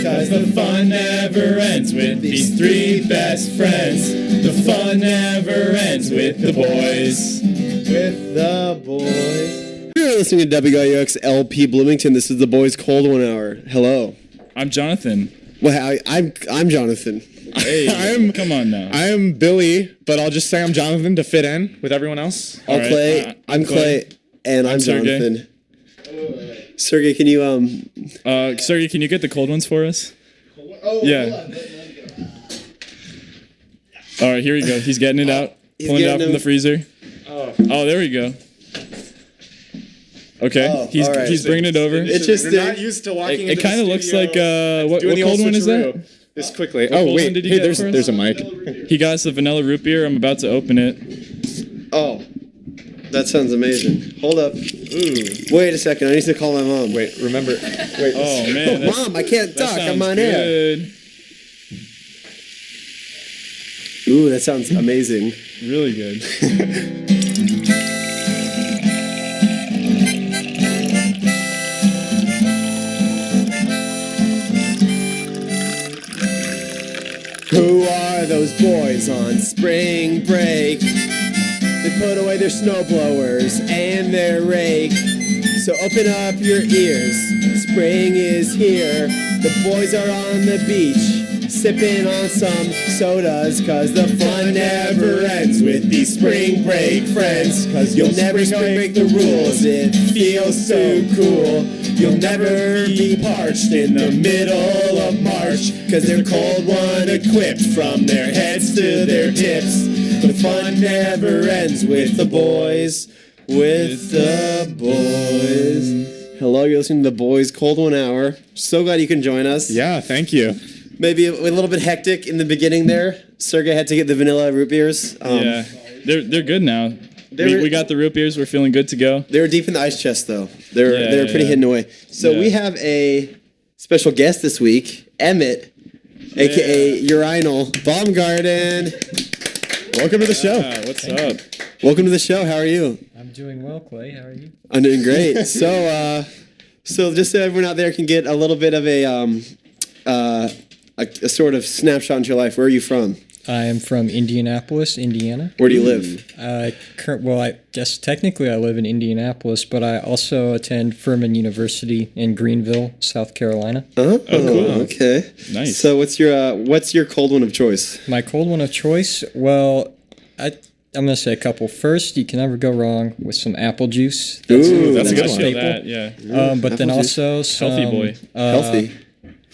'cause the fun never ends with these three best friends. The fun never ends with the boys. With the boys. You're listening to WIUX LP Bloomington. This is the Boys Cold 1 Hour. Hello. I'm Jonathan. Well, I'm Jonathan. Hey, come on now. I'm Billy, but I'll just say I'm Jonathan to fit in with everyone else. I'm right, Clay. I'm Clay, and I'm Sergey. Jonathan. Sergey, can you Sergey, can you get the cold ones for us? Yeah. All right, here we go. He's getting it out. Pulling it out from the freezer. Oh, there we go. Okay, he's bringing it over. It's just You're not used to walking. It kind of looks like what cold one is that? This quickly. cold Oh one wait, did you hey, get for us? there's a mic. He got us the vanilla root beer. I'm about to open it. Oh, that sounds amazing. Hold up. Ooh. Wait a second. I need to call my mom. Wait, remember. Wait. Oh man. Mom, I can't that talk. sounds I'm on air. good. Ooh, that sounds amazing. Really good. Who are those boys on spring break? They put away their snowblowers and their rake. So open up your ears, spring is here. The boys are on the beach, sipping on some sodas, 'cause the fun never ends with these spring break friends. 'Cause you'll never break the rules, it feels so cool. You'll never be parched in the middle of March, 'cause they're cold one equipped from their heads to their tips. The fun never ends with the boys, with the boys. Hello, you're listening to the Boys Cold 1 Hour. So glad you can join us. Yeah, thank you. Maybe a little bit hectic in the beginning there. Sergey had to get the vanilla root beers. Yeah, they're good now. We got the root beers. We're feeling good to go. They were deep in the ice chest, though. They were pretty hidden away. So Yeah. we have a special guest this week, Emmett, a.k.a. Urinal Baumgarten. Welcome to the show. What's up? Welcome to the show. How are you? I'm doing well, Clay. How are you? I'm doing great. So just so everyone out there can get a little bit of a sort of snapshot into your life. Where are you from? I am from Indianapolis, Indiana. Where do you live? Well, I guess technically I live in Indianapolis, but I also attend Furman University in Greenville, South Carolina. Oh, cool. Okay. Nice. So what's your cold one of choice? My cold one of choice, well, I'm going to say a couple. First, you can never go wrong with some apple juice. Ooh, That's a good a one. staple. That, yeah. But then apple juice. also some... Healthy boy. Healthy.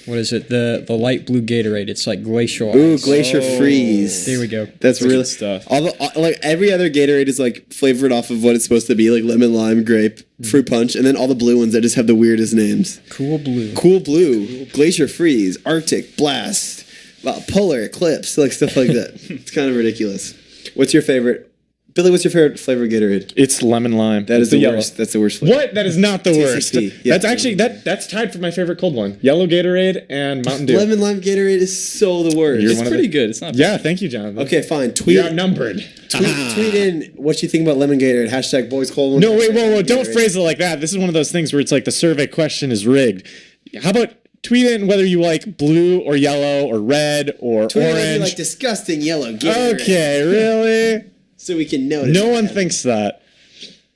What is it? The light blue Gatorade. It's like glacial Ooh, ice. Glacier Freeze. There we go. That's really good stuff. Like every other Gatorade is like flavored off of what it's supposed to be, like lemon, lime, grape, fruit punch, and then all the blue ones that just have the weirdest names. Cool blue. Cool Blue, Glacier Freeze, Arctic Blast, Polar Eclipse, like stuff like that. It's kind of ridiculous. What's your favorite? Billy, what's your favorite flavor of Gatorade? It's lemon lime. That is the yellow. worst. That's the worst flavor. What? That is not the worst. TCP, yeah. That's actually that's tied for my favorite cold one. Yellow Gatorade and Mountain Dew. Lemon lime Gatorade is so the worst. You're It's one of pretty the- good. It's not. Yeah, thank you, Jonathan. Okay, fine. Tweet You're outnumbered. tweet in what you think about lemon Gatorade. Hashtag Boys Cold One. No, wait, whoa, don't Gatorade. phrase it like that. This is one of those things where it's like the survey question is rigged. How about tweet in whether you like blue or yellow or red or Tweet in if you orange? like disgusting yellow Gatorade. Okay, really? So we can notice. No one that. thinks that.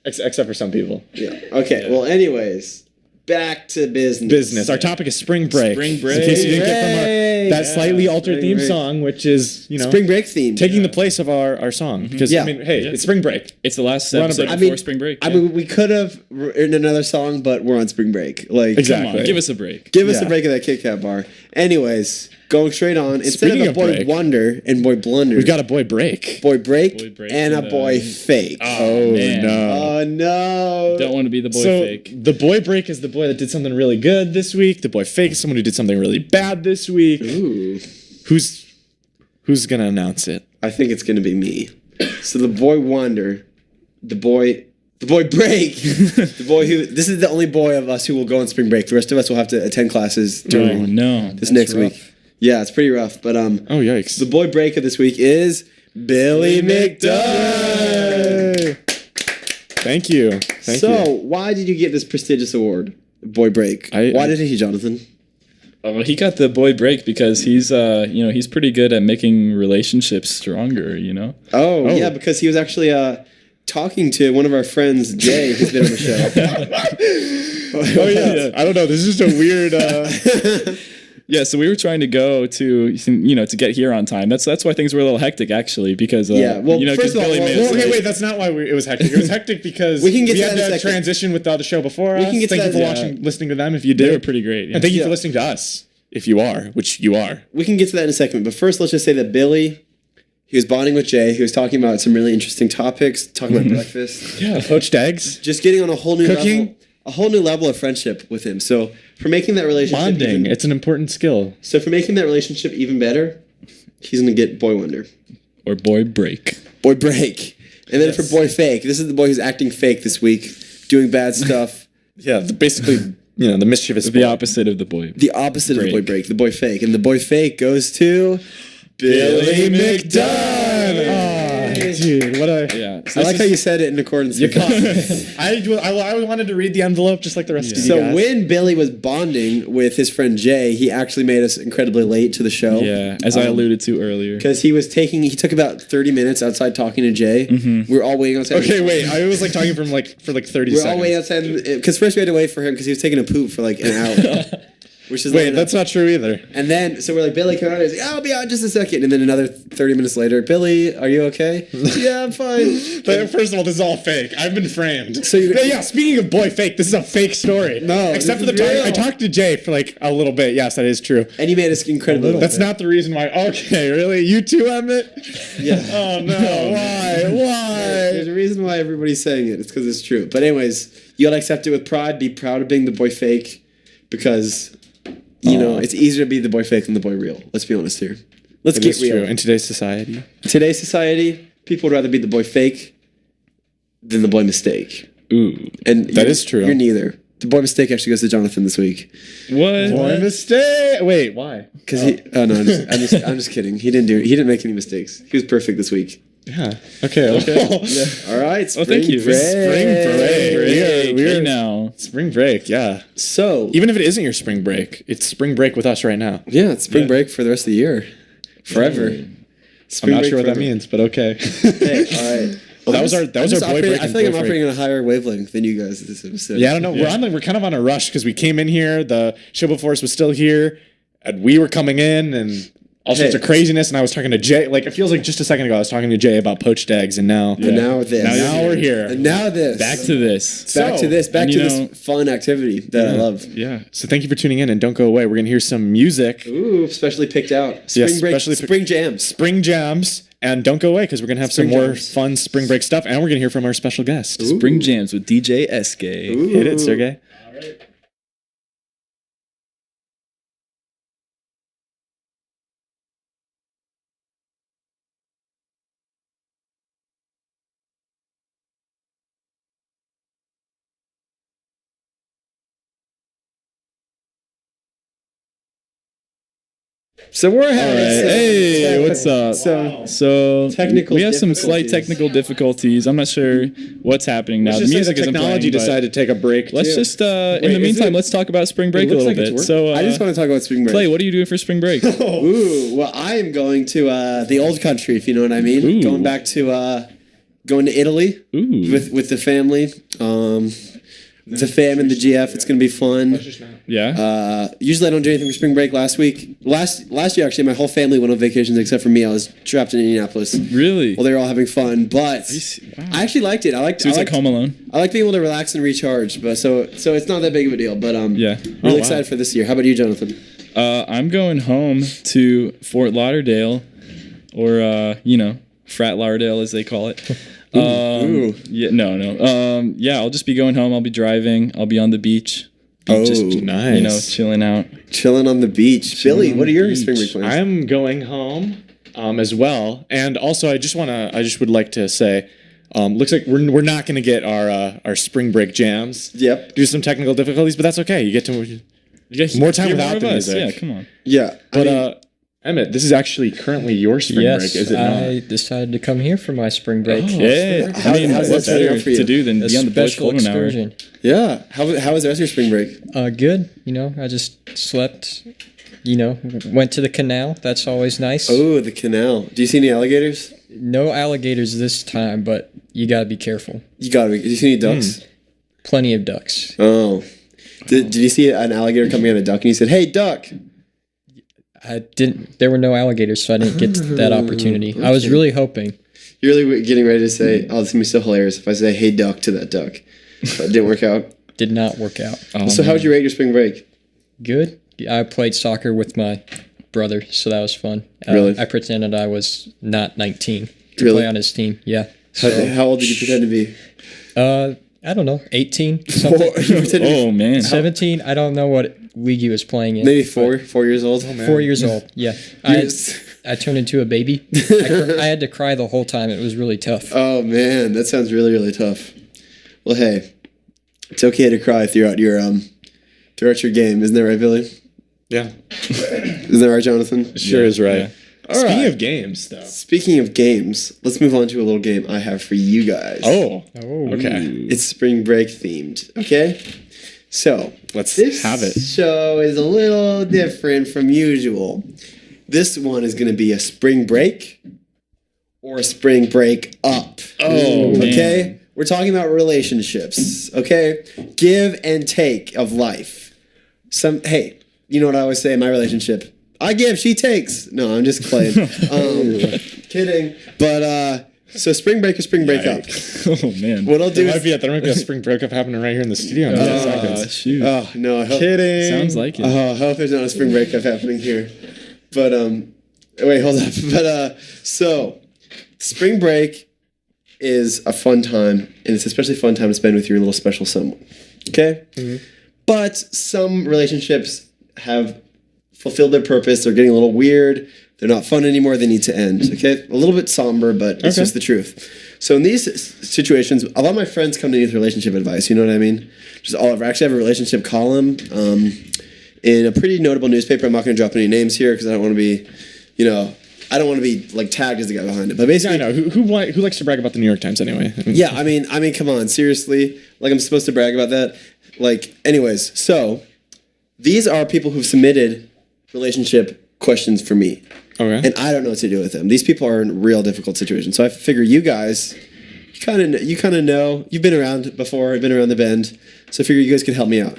Except for some people. Yeah. Okay. Well, anyways, back to business. Our topic is spring break. Spring break. In case you didn't get from that Yeah, slightly altered spring theme break. song, which is, Spring break theme. taking the place of our song. Because, Yeah. I mean, hey, it's spring break. It's the last We're on a episode break. before spring break. I mean, we could have written another song, but we're on spring break. Like, Exactly. Come on, give us a break. give us a Yeah. break of that Kit Kat bar. Anyways, going straight on. Instead Speaking of a of boy break, wonder and boy blunder, We've got a boy break. boy break, Boy break and a and, boy fake. Oh, man. no. Oh no! Don't want to be the boy So fake. the boy break is the boy that did something really good this week. The boy fake is someone who did something really bad this week. Ooh. Who's gonna announce it? I think it's gonna be me. So the boy wonder, the boy break, the boy who. This is the only boy of us who will go on spring break. The rest of us will have to attend classes Oh during no. this next rough. week. Yeah, it's pretty rough. But Oh yikes! the boy break of this week is Billy McDuck. Thank you. Thank So you. why did you get this prestigious award, boy break? I- Why did he, Jonathan? He got the boy break because he's he's pretty good at making relationships stronger, you know? Oh, yeah, because he was actually talking to one of our friends, Jay, who's been on the show. Oh yeah. I don't know. This is just a weird. Yeah, so we were trying to go to get here on time. That's why things were a little hectic actually because first of all, Okay, wait. That's not why it was hectic. It was hectic because we had to transition with the other show before us. Can get Thank to you for that. listening to them. If you did, they were pretty great. Yeah. And thank you for listening to us. If you are, which you are, we can get to that in a second. But first, let's just say that Billy, he was bonding with Jay. He was talking about some really interesting topics. Talking about breakfast. Yeah, poached eggs. Just getting on a whole new Cooking. level. A whole new level of friendship with him. So for making that relationship Bonding. It's an important skill. So for making that relationship even better, he's gonna get Boy Wonder. Or boy break. Boy Break. And then for Boy Fake, this is the boy who's acting fake this week, doing bad stuff. Yeah, basically, the mischievous. The opposite of the boy. The opposite of the Boy Break, the Boy Fake. And the Boy Fake goes to Billy McDunn. Dude, what a... Yeah. I like how you said it in accordance with I wanted to read the envelope just like the rest of you So guys. when Billy was bonding with his friend Jay, he actually made us incredibly late to the show. Yeah, as I alluded to earlier. Because he took about 30 minutes outside talking to Jay. Mm-hmm. We were all waiting outside. Okay, wait. I was talking for 30 seconds. We're all waiting outside. Because first we had to wait for him because he was taking a poop for an hour. Which is that's not true either. And then, so we're like, Billy, come out. He's like, I'll be out in just a second. And then another 30 minutes later, Billy, are you okay? Yeah, I'm fine. But first of all, this is all fake. I've been framed. So speaking of boy fake, this is a fake story. No, except for the time I talked to Jay for a little bit. Yes, that is true. And he made us incredibly. That's not the reason why. Okay, really? You too, Emmett? Yeah. Oh no. Why? There's a reason why everybody's saying it. It's because it's true. But anyways, you gotta accept it with pride. Be proud of being the boy fake, because it's easier to be the boy fake than the boy real. Let's be honest here. Let's get real. True. In today's society. Today's society, people would rather be the boy fake than the boy mistake. Ooh. And that is true. You're neither. The boy mistake actually goes to Jonathan this week. What? Boy mistake. Wait, why? Because I'm just kidding. He didn't make any mistakes. He was perfect this week. Yeah. Okay. Yeah. All right. Thank you. Spring break. We're now. Spring break. Yeah. So even if it isn't your spring break, it's spring break with us right now. Yeah, it's spring break for the rest of the year, forever. I'm not sure what that means, but okay. Hey, all right. Well, that was our boy break. I feel like I'm operating on a higher wavelength than you guys this episode. Yeah, I don't know. Yeah. We're kind of on a rush because we came in here. The show before us was still here, and we were coming in, and all sorts of craziness. And I was talking to Jay. It feels like just a second ago I was talking to Jay about poached eggs, and now now this. Now we're here. And now this. Back to this. Back to this fun activity that I love. Yeah. So thank you for tuning in, and don't go away. We're gonna hear some music. Ooh, specially picked out. Spring jams. Spring jams. And don't go away because we're going to have some more fun spring break stuff. And we're going to hear from our special guest. Ooh. Spring Jams with DJ SK. Hit it, Sergey. All right. So we're having Hey, what's up? So technical we have some slight technical difficulties. I'm not sure what's happening now. The music isn't playing. Technology decided to take a break. Let's just in the meantime, let's talk about spring break a little bit. So I just want to talk about spring break. Clay, what are you doing for spring break? Ooh, well, I am going to the old country, if you know what I mean. Ooh. Going back to going to Italy with the family. The fam and the GF, it's gonna be fun. Yeah. Usually I don't do anything for spring break. Last year actually, my whole family went on vacations except for me. I was trapped in Indianapolis. Really? Well, they were all having fun, but I actually liked it. So it's like Home Alone. I like being able to relax and recharge, but so it's not that big of a deal. But yeah, really excited for this year. How about you, Jonathan? I'm going home to Fort Lauderdale, or Frat Lauderdale as they call it. Ooh. Yeah, no. Yeah, I'll just be going home. I'll be driving. I'll be on the beach. Just nice. Chilling out. Chilling on the beach. Billy, what are your spring break plans? I'm going home as well. And also I just would like to say, looks like we're not going to get our spring break jams. Yep. Due to some technical difficulties, but that's okay. You get more time without the music. Yeah, come on. Yeah. But Emmett, this is actually currently your spring break, is it not? I decided to come here for my spring break. Yeah. How's what's that better for you? to do than be on the boys' special golden hour? excursion. Yeah. How was the rest of your spring break? Good. I just slept Went to the canal. That's always nice. Oh, the canal. Do you see any alligators? No alligators this time, but you gotta be careful. You gotta be. Did you see any ducks? Plenty of ducks. Oh. Did you see an alligator coming at a duck and you said, "Hey, duck"? I didn't. There were no alligators, so I didn't get that opportunity. I was really hoping. You're really getting ready to say, "Oh, this is gonna be so hilarious if I say, hey, duck' to that duck." But it didn't work out. Did not work out. So how would you rate your spring break? Good. I played soccer with my brother, so that was fun. Really? I pretended I was not 19 to Really? play on his team. Yeah. How old did you pretend to be? I don't know, 18, something. Oh man. 17. I don't know what league he was playing in. Maybe 4 years old. 4 years old. Yeah. I turned into a baby. I had to cry the whole time. It was really tough. Oh man, that sounds really, really tough. Well, hey, it's okay to cry throughout your game, isn't that right, Billy? Yeah. Isn't that right, Jonathan? Sure is right. All Speaking right. of games, though. Speaking of games, let's move on to a little game I have for you guys. Oh. Oh. Okay. It's spring break themed. Okay, so Let's this have it. show is a little different from usual. This one is going to be a spring break or a spring break up. Oh, okay. man. We're talking about relationships. Okay, give and take of life. Hey, you know what I always say in my relationship? I give, she takes. No, I'm just playing. Kidding. But so spring break or spring break up. Oh man. What I'll do There is might be a spring breakup happening right here in the studio. In 10 seconds. Shoot. Oh no! I hope, Kidding. Sounds like it. I hope there's not a spring breakup happening here. But wait, hold up. But so spring break is a fun time, and it's especially a fun time to spend with your little special someone. Okay. Mm-hmm. But some relationships have fulfilled their purpose. They're getting a little weird. They're not fun anymore. They need to end. Okay, a little bit somber, but it's just the truth. So in these situations, a lot of my friends come to me with relationship advice. You know what I mean? Just all over. I actually have a relationship column in a pretty notable newspaper. I'm not going to drop any names here because I don't want to be, I don't want to be like tagged as the guy behind it. But basically, I know who likes to brag about the New York Times anyway. yeah. I mean, come on, seriously. Like I'm supposed to brag about that. Like, anyways, so these are people who've submitted relationship questions for me. Okay. And I don't know what to do with them. These people are in real difficult situations. So I figure you guys, you kind of know. You've been around before. I've been around the bend. So I figure you guys could help me out.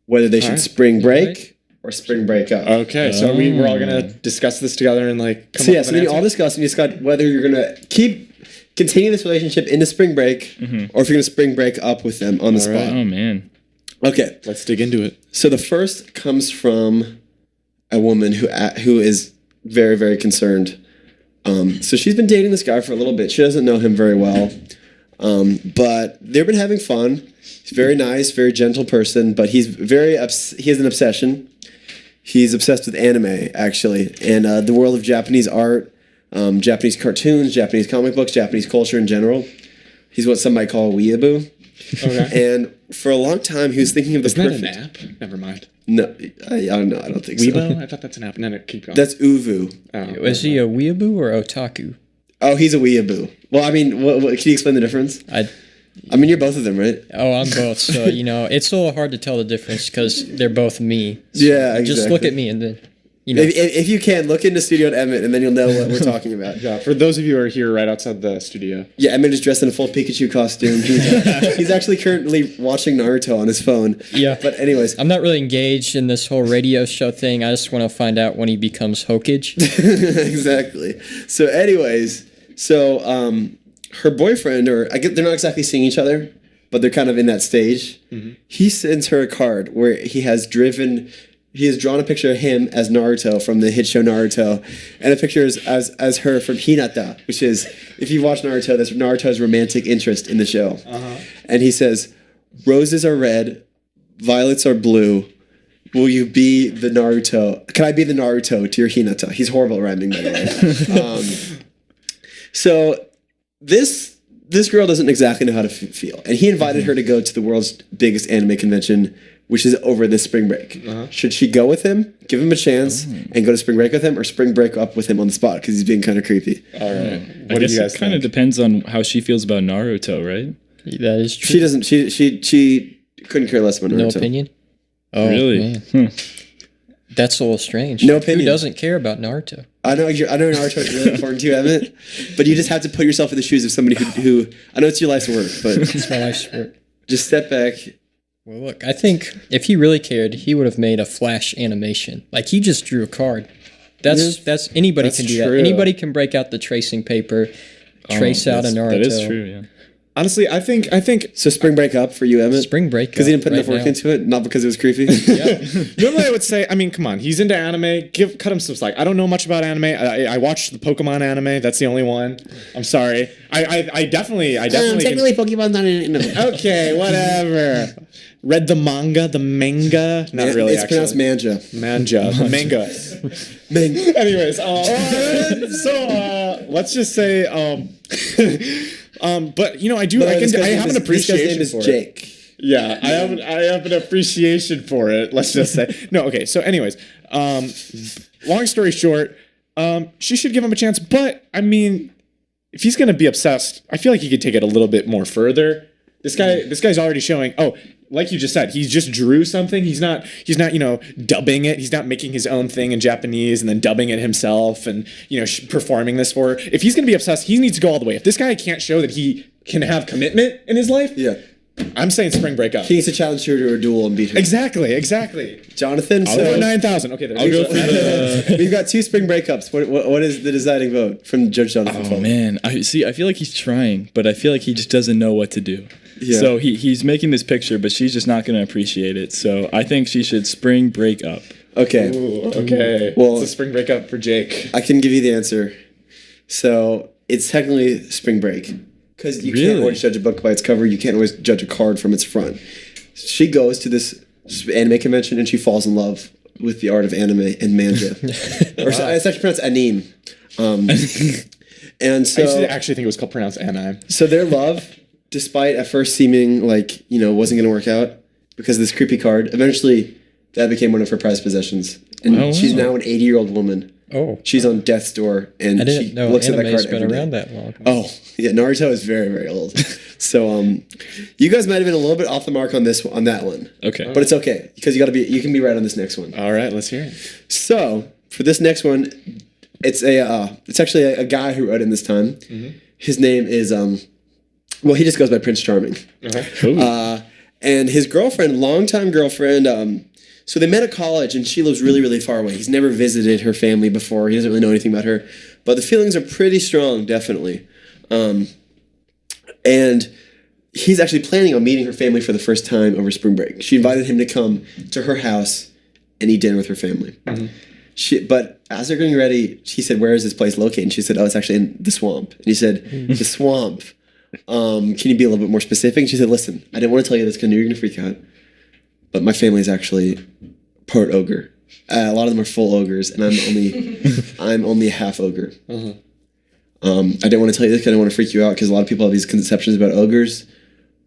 Whether they should right. spring break or spring break up. Okay, so we're all gonna discuss this together and like. Come So up yeah, with so an then you answer? all discuss and you discuss whether you're gonna continue this relationship into spring break, or if you're gonna spring break up with them on the spot. Oh man. Okay. Let's dig into it. So the first comes from a woman who is very, very concerned. So she's been dating this guy for a little bit. She doesn't know him very well, but they've been having fun. He's very nice, very gentle person, but he's he has an obsession. He's obsessed with anime, actually, and the world of Japanese art, Japanese cartoons, Japanese comic books, Japanese culture in general. He's what some might call a weeaboo. Okay. And for a long time, he was thinking of the Isn't that perfect. an app? Never mind. No, I don't know. I don't think so. Weibo? I thought that's an app. No, keep going. That's uvu. Oh, Was he a weeaboo or otaku? Oh, he's a weeaboo. Well, I mean, what, can you explain the difference? I mean, you're both of them, right? I'm both. So, it's a little hard to tell the difference because they're both me. So Yeah, exactly. Just look at me and then, If you can, look into Studio at Emmett, and then you'll know what we're talking about. yeah, for those of you who are here right outside the studio. Yeah, Emmett is dressed in a full Pikachu costume. He's actually currently watching Naruto on his phone. Yeah. But anyways, I'm not really engaged in this whole radio show thing. I just want to find out when he becomes Hokage. exactly. So anyways, her boyfriend, they're not exactly seeing each other, but they're kind of in that stage. Mm-hmm. He sends her a card where he has drawn a picture of him as Naruto from the hit show Naruto, and a picture as her from Hinata, which is, if you watch Naruto, that's Naruto's romantic interest in the show. Uh-huh. And he says, "Roses are red, violets are blue. Will you be the Naruto? Can I be the Naruto to your Hinata?" He's horrible at rhyming, by the way. So this girl doesn't exactly know how to feel, and he invited her to go to the world's biggest anime convention, which is over this spring break. Uh-huh. Should she go with him, give him a chance, and go to spring break with him, or spring break up with him on the spot because he's being kind of creepy? All right. I guess it kind of depends on how she feels about Naruto, right? That is true. She doesn't. She couldn't care less about Naruto. No opinion? Oh, Really? man. That's a little strange. No opinion. Who doesn't care about Naruto? I know Naruto is really important to you, Emmett, but you just have to put yourself in the shoes of somebody who I know it's your life's work, but It's my life's work. just step back. Well, look, I think if he really cared, he would have made a Flash animation. Like, he just drew a card. That's anybody That's can do true. that. Anybody can break out the tracing paper, trace out a Naruto. That is true, yeah. Honestly, I think So spring break up for you, Emmett? Spring break. Because he didn't put right enough work now. into it, not because it was creepy. normally I would say, I mean, come on, he's into anime. Cut him some slack. I don't know much about anime. I watched the Pokemon anime. That's the only one. I'm sorry. I definitely. Technically, Pokemon's not in it. Okay, whatever. Read the manga. Not really. It's actually. pronounced manja. Manga. Manga. Anyways, let's just say, but you know, I have an appreciation This for guy's it. name is Jake. Yeah, I have an appreciation for it. Let's just say no. Okay, so anyways, long story short, she should give him a chance. But I mean, if he's gonna be obsessed, I feel like he could take it a little bit more further. This guy's already showing. Oh, like you just said, he just drew something. He's not dubbing it. He's not making his own thing in Japanese and then dubbing it himself and performing this for her. If he's gonna be obsessed, he needs to go all the way. If this guy can't show that he can have commitment in his life, Yeah. I'm saying spring break up. He needs to challenge her to a duel and beat her. Exactly. Jonathan, I'll so go 9,000. Okay, I'll go for the. we've got 2 spring breakups. What is the deciding vote from Judge Jonathan? Oh Fowler? man, I feel like he's trying, but I feel like he just doesn't know what to do. Yeah. So he's making this picture, but she's just not going to appreciate it. So I think she should spring break up. Okay, Ooh, okay. Well- It's a spring break up for Jake. I can give you the answer. So it's technically spring break. Because you can't Really? always judge a book by its cover. You can't always judge a card from its front. She goes to this anime convention and she falls in love with the art of anime and manga. It's actually pronounced anime. And I used to so, actually think it was called pronounced anime. so their love, despite at first seeming like, wasn't going to work out because of this creepy card, eventually that became one of her prized possessions. And Oh, she's wow. now an 80-year-old woman. Oh, She's on death's door and I she didn't know looks at that anime's card been every day. around that long. Oh, yeah, Naruto is very, very old. So, you guys might have been a little bit off the mark on that one. Okay. But it's okay because you can be right on this next one. All right, let's hear it. So, for this next one, it's actually a guy who wrote it in this time. Mm-hmm. His name is he just goes by Prince Charming. And his girlfriend, longtime girlfriend, so they met at college and she lives really, really far away. He's never visited her family before. He doesn't really know anything about her. But the feelings are pretty strong, definitely. And he's actually planning on meeting her family for the first time over spring break. She invited him to come to her house and eat dinner with her family. But as they're getting ready, she said, "Where is this place located?" And she said, "Oh, it's actually in the swamp." And he said, "The swamp. Can you be a little bit more specific?" And she said, "Listen, I didn't want to tell you this because I knew you're going to freak out. But my family is actually part ogre. A lot of them are full ogres, and I'm only half ogre. I didn't want to tell you this because I didn't want to freak you out because a lot of people have these conceptions about ogres.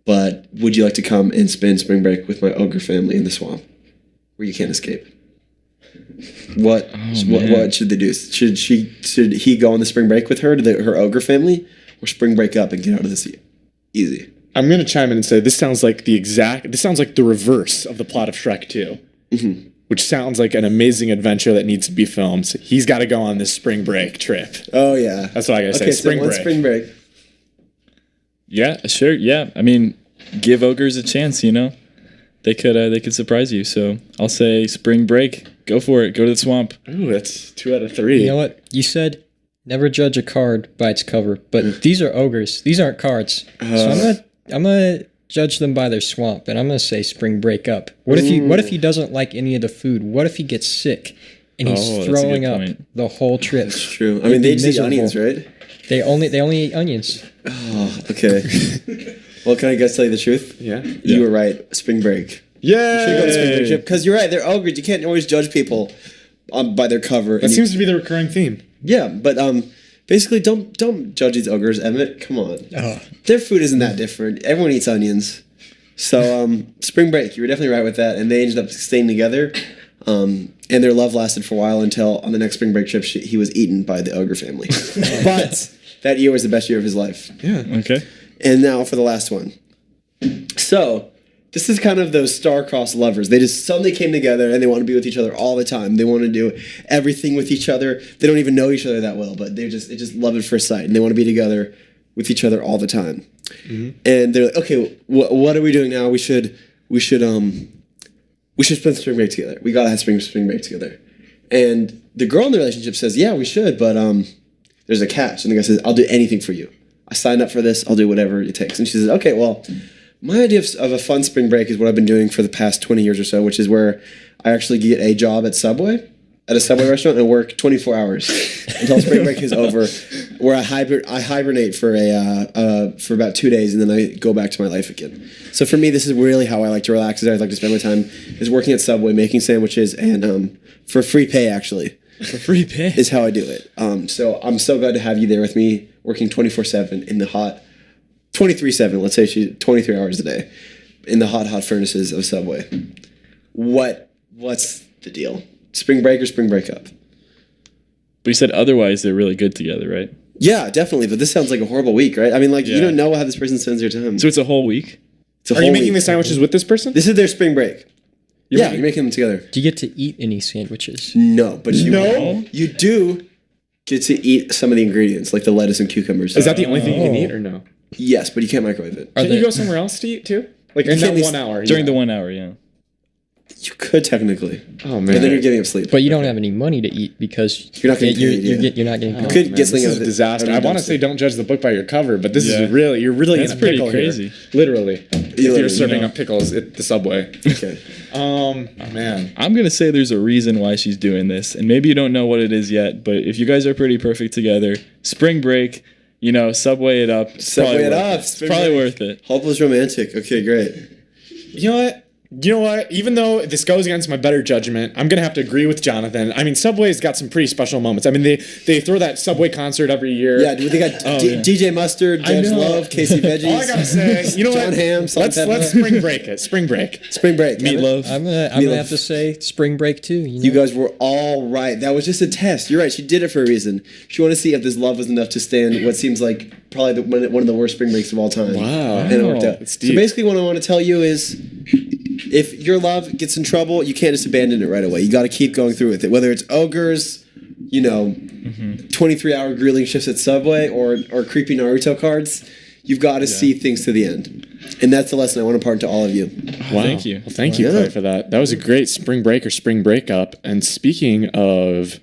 But would you like to come and spend spring break with my ogre family in the swamp, where you can't escape?" What should they do? Should he go on the spring break with her to her ogre family, or spring break up and get out of this easy? I'm gonna chime in and say this sounds like the reverse of the plot of Shrek 2, which sounds like an amazing adventure that needs to be filmed. He's got to go on this spring break trip. Oh yeah, That's what I gotta say. okay. Spring So break. spring break. Yeah, sure. Yeah, I mean, give ogres a chance. They could surprise you. So I'll say spring break. Go for it. Go to the swamp. Ooh, that's 2 out of 3. You know what? You said never judge a card by its cover, but these are ogres. These aren't cards. So I'm gonna judge them by their swamp, and I'm gonna say spring break up. What if he doesn't like any of the food? What if he gets sick and he's Oh, that's a throwing good up point. the whole trip? True. I mean, they just eat onions, right? They only eat onions. Oh, okay. Well, can I guys tell you the truth? Yeah. You were right. Spring break. Yeah. Should go to spring break trip because you're right. They're ogres. You can't always judge people by their cover. That seems to be the recurring theme. Yeah, but basically, don't judge these ogres, Emmett. Come on. Their food isn't that different. Everyone eats onions. So spring break, you were definitely right with that. And they ended up staying together. And their love lasted for a while until on the next spring break trip, he was eaten by the ogre family. But that year was the best year of his life. Yeah. Okay. And now for the last one. So This is kind of those star-crossed lovers. They just suddenly came together and they want to be with each other all the time. They want to do everything with each other. They don't even know each other that well, but they just love at first sight, and they want to be together with each other all the time. Mm-hmm. And they're like, okay, what are we doing now? We should spend spring break together. We gotta have spring break together. And the girl in the relationship says, yeah, we should, but there's a catch. And the guy says, I'll do anything for you. I signed up for this. I'll do whatever it takes. And she says, okay, well, my idea of a fun spring break is what I've been doing for the past 20 years or so, which is where I actually get a job at a Subway restaurant, and work 24 hours until spring break is over, where I hibernate for about 2 days, and then I go back to my life again. So for me, this is really how I like to relax. I'd like to spend my time is working at Subway, making sandwiches, and for free pay, actually. For free pay is how I do it. So I'm so glad to have you there with me, working 24/7 in the hot 23/7. Let's say she's 23 hours a day in the hot furnaces of Subway. What's the deal? Spring break or spring break up? But you said otherwise they're really good together, right? Yeah, definitely. But this sounds like a horrible week, right? I mean, like, you don't know how this person spends their time. So it's a whole week? Are you making the sandwiches with this person? This is their spring break. You're making them together. Do you get to eat any sandwiches? No, but you do get to eat some of the ingredients, like the lettuce and cucumbers. Is that the only thing you can eat, or no? Yes, but you can't microwave it. Can you go somewhere else to eat too? Like in that 1 hour? During the 1 hour, yeah. You could technically. Oh man! But then you're giving up sleep. But you don't have any money to eat because you're not getting paid. You're not getting paid. You could get something out of it. Disaster. I want to say don't judge the book by your cover, but this is you're really That's in a pretty pickle crazy. Here. Literally, if you're serving up pickles at the Subway. Okay. Oh man. I'm gonna say there's a reason why she's doing this, and maybe you don't know what it is yet. But if you guys are pretty perfect together, spring break, Subway it up. It's probably worth it. Hopeless romantic. Okay, great. You know what? Even though this goes against my better judgment, I'm gonna have to agree with Jonathan. I mean, Subway's got some pretty special moments. I mean, they throw that Subway concert every year. Yeah, dude, they got DJ Mustard, Judge Love, Casey Veggies. All I gotta say, you know John what? Hamm, let's spring break it. Spring break. Meatloaf. I'm gonna have to say spring break too. You guys were all right. That was just a test. You're right. She did it for a reason. She wanted to see if this love was enough to stand what seems like probably one of the worst spring breaks of all time. Wow. And it worked out. So basically, what I want to tell you is, if your love gets in trouble, you can't just abandon it right away. You got to keep going through with it. Whether it's ogres, 23-hour grilling shifts at Subway, or creepy Naruto cards, you've got to see things to the end. And that's the lesson I want to impart to all of you. Wow. Thank you. Well, thank you, Clay, for that. That was a great spring break or spring breakup. And speaking of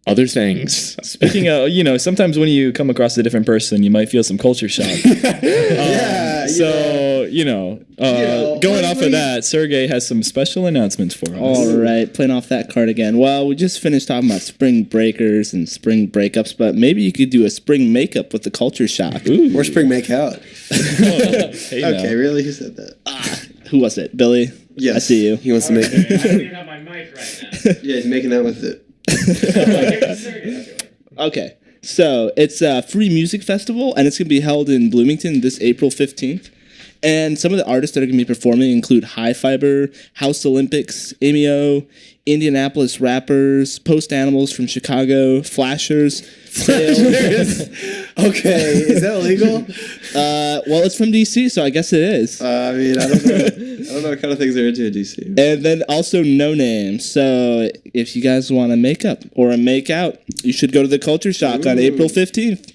other things. Speaking of, sometimes when you come across a different person, you might feel some culture shock. Going off of that, Sergey has some special announcements for us. All right, playing off that card again. Well, we just finished talking about spring breakers and spring breakups, but maybe you could do a spring makeup with the culture shock. Ooh. Or spring make out. Hey, okay, really? Who said that? Who was it? Billy? Yes. I see you. He wants to make I don't even have my mic right now. Yeah, he's making out with it. Okay, so it's a free music festival, and it's going to be held in Bloomington this April 15th. And some of the artists that are going to be performing include High Fiber, House Olympics, Amio, Indianapolis Rappers, Post Animals from Chicago, Flashers, Okay, is that illegal? well, it's from DC, so I guess it is. I mean, I don't know. I don't know what kind of things they're into in DC. And then also No Name. So if you guys want to make up or a make out, you should go to the Culture Shock on April 15th.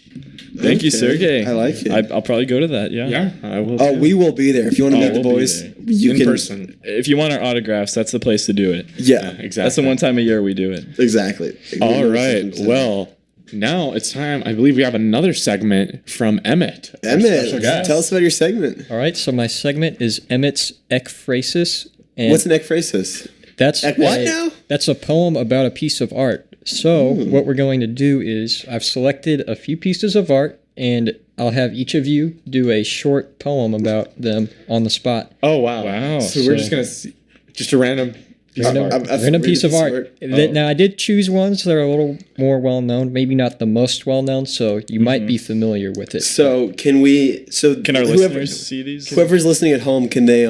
Thank you, Sergey. I like it. I'll probably go to that, yeah. Yeah, I will. Oh, we will be there. If you want to meet the we'll be boys, there. you in can. person. If you want our autographs, that's the place to do it. Yeah, Exactly. That's the one time a year we do it. exactly. All right. Well, now it's time. I believe we have another segment from Emmett. our special Emmett, guest. tell us about your segment. All right, so my segment is Emmett's ekphrasis. And What's an ekphrasis? That's What now? That's a poem about a piece of art. So what we're going to do is I've selected a few pieces of art, and I'll have each of you do a short poem about them on the spot. Oh wow! Wow. So we're just gonna see just a random. Random piece of art. Now I did choose ones that are a little more well known, maybe not the most well known, so you might be familiar with it. So can we? So Can our listeners see these? Whoever's listening at home, can they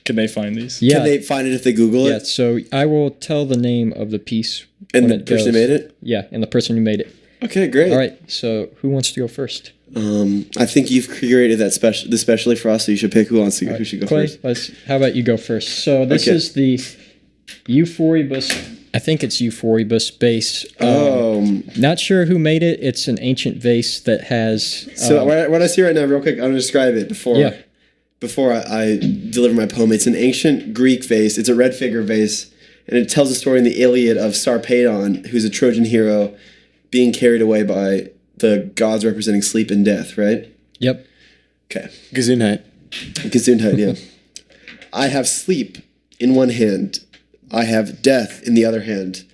Can they find these? Yeah, Can they find it if they Google yeah. it? So I will tell the name of the piece And when the person who made it? Yeah, and the person who made it. Okay, great. All right. So who wants to go first? I think you've curated that especially for us, so you should pick who should go Clay, first. how about you go first? So this Okay. is the Euphoribus. I think it's Euphoribus base. Not sure who made it. It's an ancient vase that has. So what I see right now, real quick, I'm gonna describe it before I deliver my poem. It's an ancient Greek vase. It's a red figure vase, and it tells a story in the Iliad of Sarpedon, who's a Trojan hero, being carried away by the gods representing sleep and death. Right? Yep. Okay. Gesundheit. Gesundheit, yeah. I have sleep in one hand. I have death in the other hand.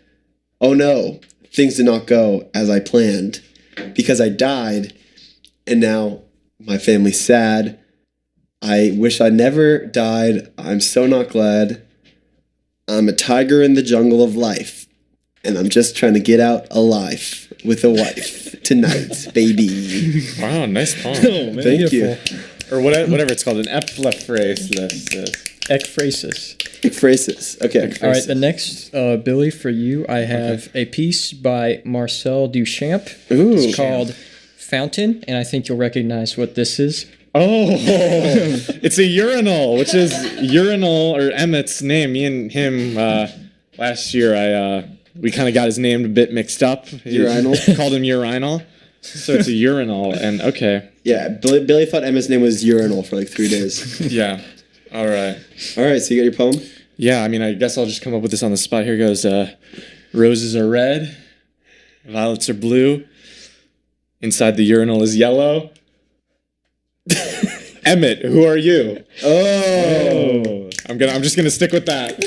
Oh no, things did not go as I planned because I died and now my family's sad. I wish I never died. I'm so not glad. I'm a tiger in the jungle of life and I'm just trying to get out alive with a wife tonight, baby. Wow, nice poem. Thank you. Or whatever it's called, an epiphrasis. Ekphrasis. Phrases. Okay. All right, the next, Billy, for you, I have a piece by Marcel Duchamp. Ooh. It's called Fountain, and I think you'll recognize what this is. Oh, it's a urinal, which is urinal or Emmett's name. Me and him last year, we kind of got his name a bit mixed up. Urinal? Called him urinal. So it's a urinal, and okay. Yeah, Billy thought Emma's name was urinal for like 3 days. Yeah. All right. All right, so you got your poem? Yeah, I mean, I guess I'll just come up with this on the spot. Here goes. Roses are red. Violets are blue. Inside the urinal is yellow. Emmett, who are you? Oh. I'm just gonna stick with that.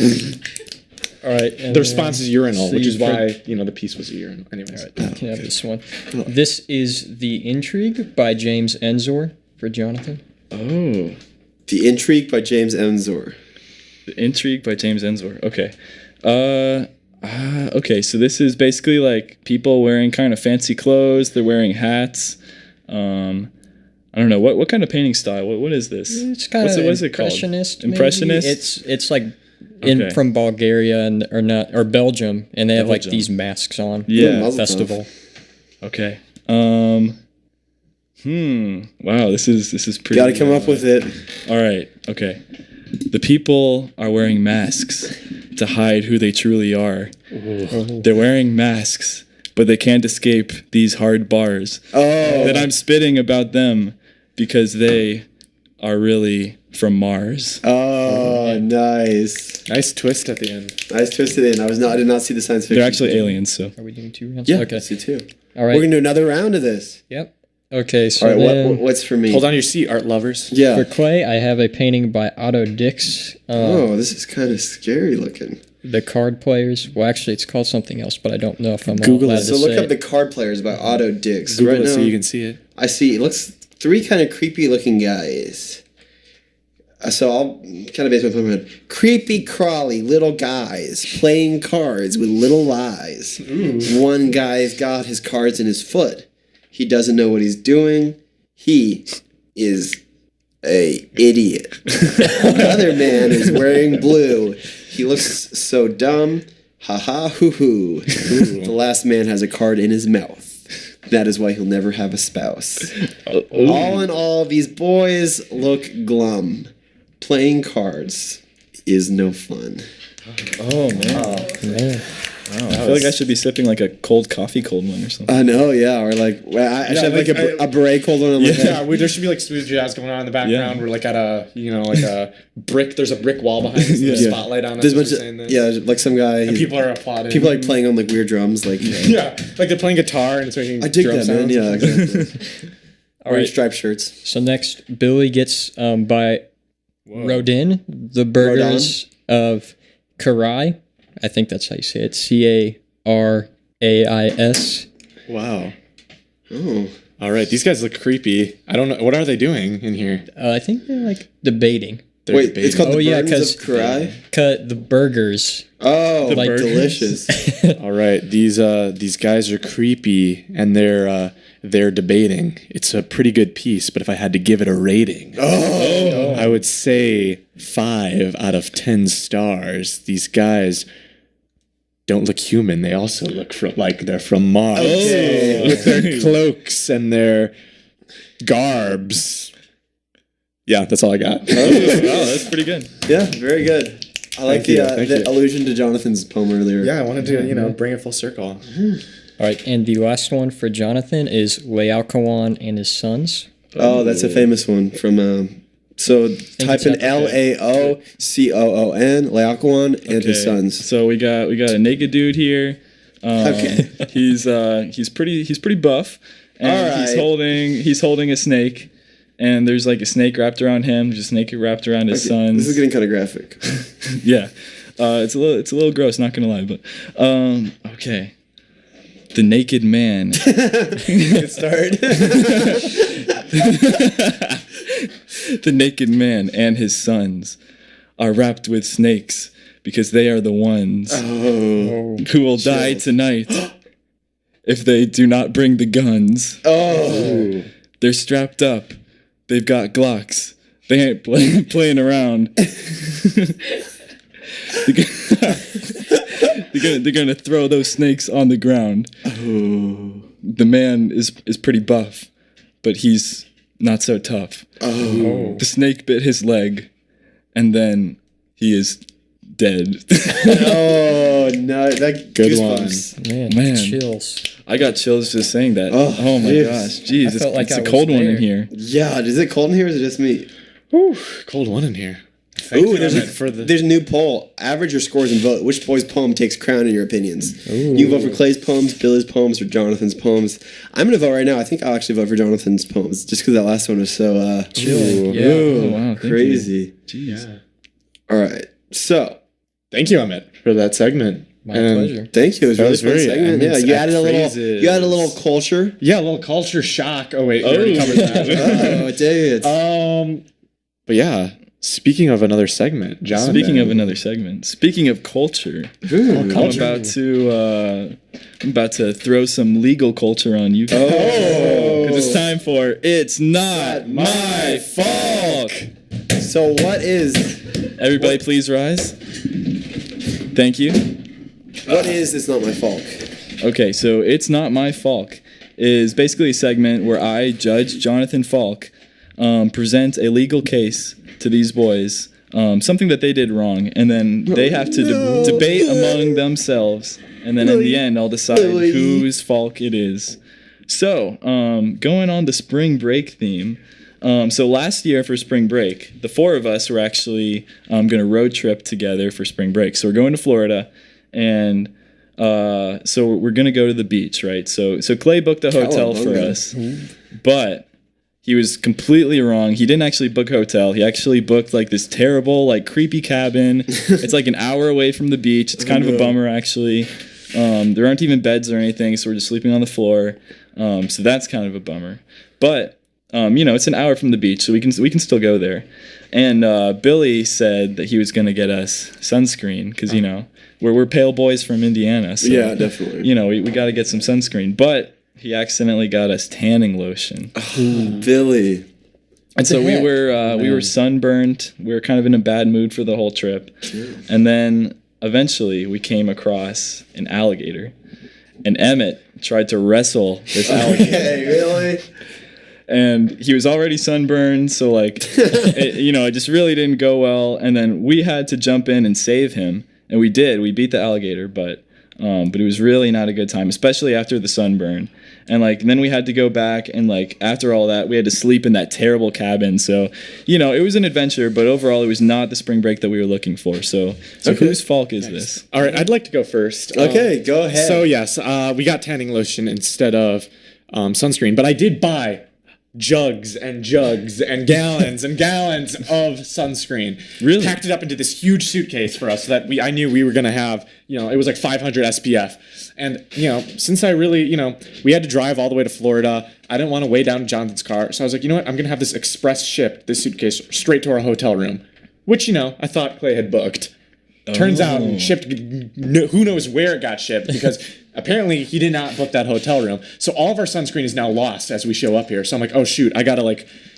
All right. And The response is urinal, so which is you've why heard- the piece was a urinal. Anyways. You can have this one. This is The Intrigue by James Ensor for Jonathan. Oh, The Intrigue by James Ensor. The Intrigue by James Ensor. Okay. Okay, so this is basically like people wearing kind of fancy clothes. They're wearing hats. I don't know what kind of painting style. What is this? It's kind of what's it called? impressionist. maybe. Impressionist? It's like Okay. from Bulgaria or Belgium, and they have like Belgium. these masks on. Yeah. Mazel tov. Festival. Okay. Wow, this is pretty. Got to come up with it. All right. Okay. The people are wearing masks to hide who they truly are. They're wearing masks, but they can't escape these hard bars that I'm spitting about them because they are really from Mars. Oh, nice. Nice twist at the end. Nice twisted in. I did not see the science fiction. They're actually aliens, so. Are we doing 2 rounds? Yeah, Okay. I see too. All right. We're going to do another round of this. Yep. Okay. So All right, then what's for me? Hold on your seat, art lovers. Yeah. for Clay, I have a painting by Otto Dix. Oh, this is kind of scary looking. The card players. Well, actually, it's called something else, but I don't know if I'm Google allowed it. to So look say up it. The Card Players by Otto Dix. Google right it now, so you can see it. I see. It looks 3 kind of creepy looking guys. So I'll kind of base my poem around creepy crawly little guys playing cards with little lies. One guy's got his cards in his foot. He doesn't know what he's doing. He is a idiot. Another man is wearing blue. He looks so dumb. Ha ha hoo hoo. The last man has a card in his mouth. That is why he'll never have a spouse. All in all, these boys look glum. Playing cards is no fun. Oh, man. Man. Wow. I feel like I should be sipping like a cold coffee, cold one or something. I know, yeah. Or like, I should have like a beret cold one on my head. Yeah, there should be like smooth jazz going on in the background. Yeah. We're like at a, like a brick. There's a brick wall behind us. There's a spotlight on us. There's a as bunch we're of, saying this. yeah, like some guy. And people are applauding. People are like playing on like weird drums. Like, Yeah, like they're playing guitar and it's making I dig drum that, man. sounds. Yeah, exactly. Wearing striped shirts. So next, Billy gets by Rodin, the burgers of Karai. I think that's how you say it. Carais. Wow. Oh. All right, these guys look creepy. I don't know. What are they doing in here? I think they're like debating. They're Wait, debating. it's called Oh, the yeah, Burns 'cause- of Karai? Cut the burgers. Oh, The like burgers? delicious. All right, these guys are creepy, and they're debating. It's a pretty good piece, but if I had to give it a rating, I would say 5 out of 10 stars. These guys don't look human. They also look like they're from Mars Okay. with their cloaks and their Garbs. Yeah, that's all I got. Oh, that's pretty good. Yeah, very good. I like Thank the you. allusion to Jonathan's poem earlier. Yeah, I wanted to, bring it full circle. All right, and the last one for Jonathan is Laocoon and his sons. Oh, that's a famous one from. So type in Laocoon, Laocoon, and his sons. So we got a naked dude here. Okay. He's pretty buff, and All right. he's holding a snake, and there's like a snake wrapped around him. There's a snake wrapped around his sons. This is getting kind of graphic. Yeah, it's a little gross. Not gonna lie, but okay. The naked man. Good start. The naked man and his sons are wrapped with snakes because they are the ones who will die tonight if they do not bring the guns. Oh. They're strapped up. They've got Glocks. They ain't playing around. They're gonna throw those snakes on the ground. The man is pretty buff, but he's not so tough. The snake bit his leg, and then he is dead. Oh no! That Good goosebumps. Man. Chills. I got chills just saying that. Oh, my jeez. gosh, jeez, I felt like it's I a was cold one in there. here. Yeah, is it cold in here or is it just me? Cold one in here. Ooh, there's a new poll. Average your scores and vote. Which boy's poem takes crown in your opinions? You can vote for Clay's poems, Billy's poems, or Jonathan's poems. I'm gonna vote right now. I think I'll actually vote for Jonathan's poems just because that last one was so Chilling. Yeah. Oh, wow, thank crazy. you. Jeez. All right, so Thank you, Emmett, for that segment. My And- pleasure. thank you. It was That really was fun very segment. Yeah, Emmett's you added a little. phrases. You added a little culture. Yeah, a little culture shock. Oh wait, we already covered that. Oh, dude. But yeah, speaking of another segment, Jonathan. Speaking of another segment, speaking of culture, I'm about to throw some legal culture on you guys. Because it's time for It's Not My Fault. So what is Everybody please rise. Thank you. It's not my fault. Okay, so It's Not My Falk is basically a segment where I, Judge Jonathan Falk, present a legal case to these boys, something that they did wrong, and then they have to debate among themselves, and then in the end, I'll decide whose fault it is. So, going on the spring break theme, so last year for spring break, the four of us were actually going to road trip together for spring break. So we're going to Florida, and so we're going to go to the beach, right? So Clay booked a hotel for us, but he was completely wrong. He didn't actually book a hotel. He actually booked like this terrible, like creepy cabin. It's like an hour away from the beach. It's kind of a bummer, actually. There aren't even beds or anything, so we're just sleeping on the floor. So that's kind of a bummer. But it's an hour from the beach, so we can still go there. And Billy said that he was going to get us sunscreen because we're pale boys from Indiana. So, Yeah, definitely. we got to get some sunscreen. But he accidentally got us tanning lotion. Billy. And so we were sunburnt. We were kind of in a bad mood for the whole trip. And then eventually we came across an alligator. And Emmett tried to wrestle this alligator. Okay, really? And he was already sunburned, so it just really didn't go well. And then we had to jump in and save him, and we did. We beat the alligator, but it was really not a good time, especially after the sunburn. And then we had to go back, and after all that, we had to sleep in that terrible cabin. So it was an adventure, but overall, it was not the spring break that we were looking for. So whose fault is this? All right, I'd like to go first. Okay, go ahead. So yes, we got tanning lotion instead of sunscreen, but I did buy jugs and gallons and gallons of sunscreen. Really? Packed it up into this huge suitcase for us so that I knew we were going to have, it was like 500 SPF. And, since I really, we had to drive all the way to Florida, I didn't want to weigh down Jonathan's car. So I was like, you know what? I'm going to have this express shipped, this suitcase, straight to our hotel room, which, I thought Clay had booked. Turns out shipped, who knows where it got shipped because apparently he did not book that hotel room. So all of our sunscreen is now lost as we show up here. So I'm like, oh shoot, I gotta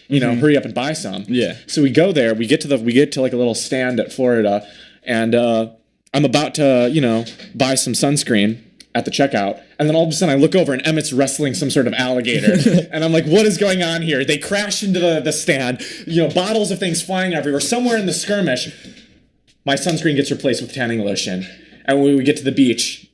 hurry up and buy some. Yeah. So we go there, we get to like a little stand at Florida, and I'm about to, buy some sunscreen. at the checkout, and then all of a sudden I look over and Emmett's wrestling some sort of alligator, and I'm like, what is going on here? They crash into the stand, bottles of things flying everywhere. Somewhere in the skirmish, my sunscreen gets replaced with tanning lotion, and when we get to the beach,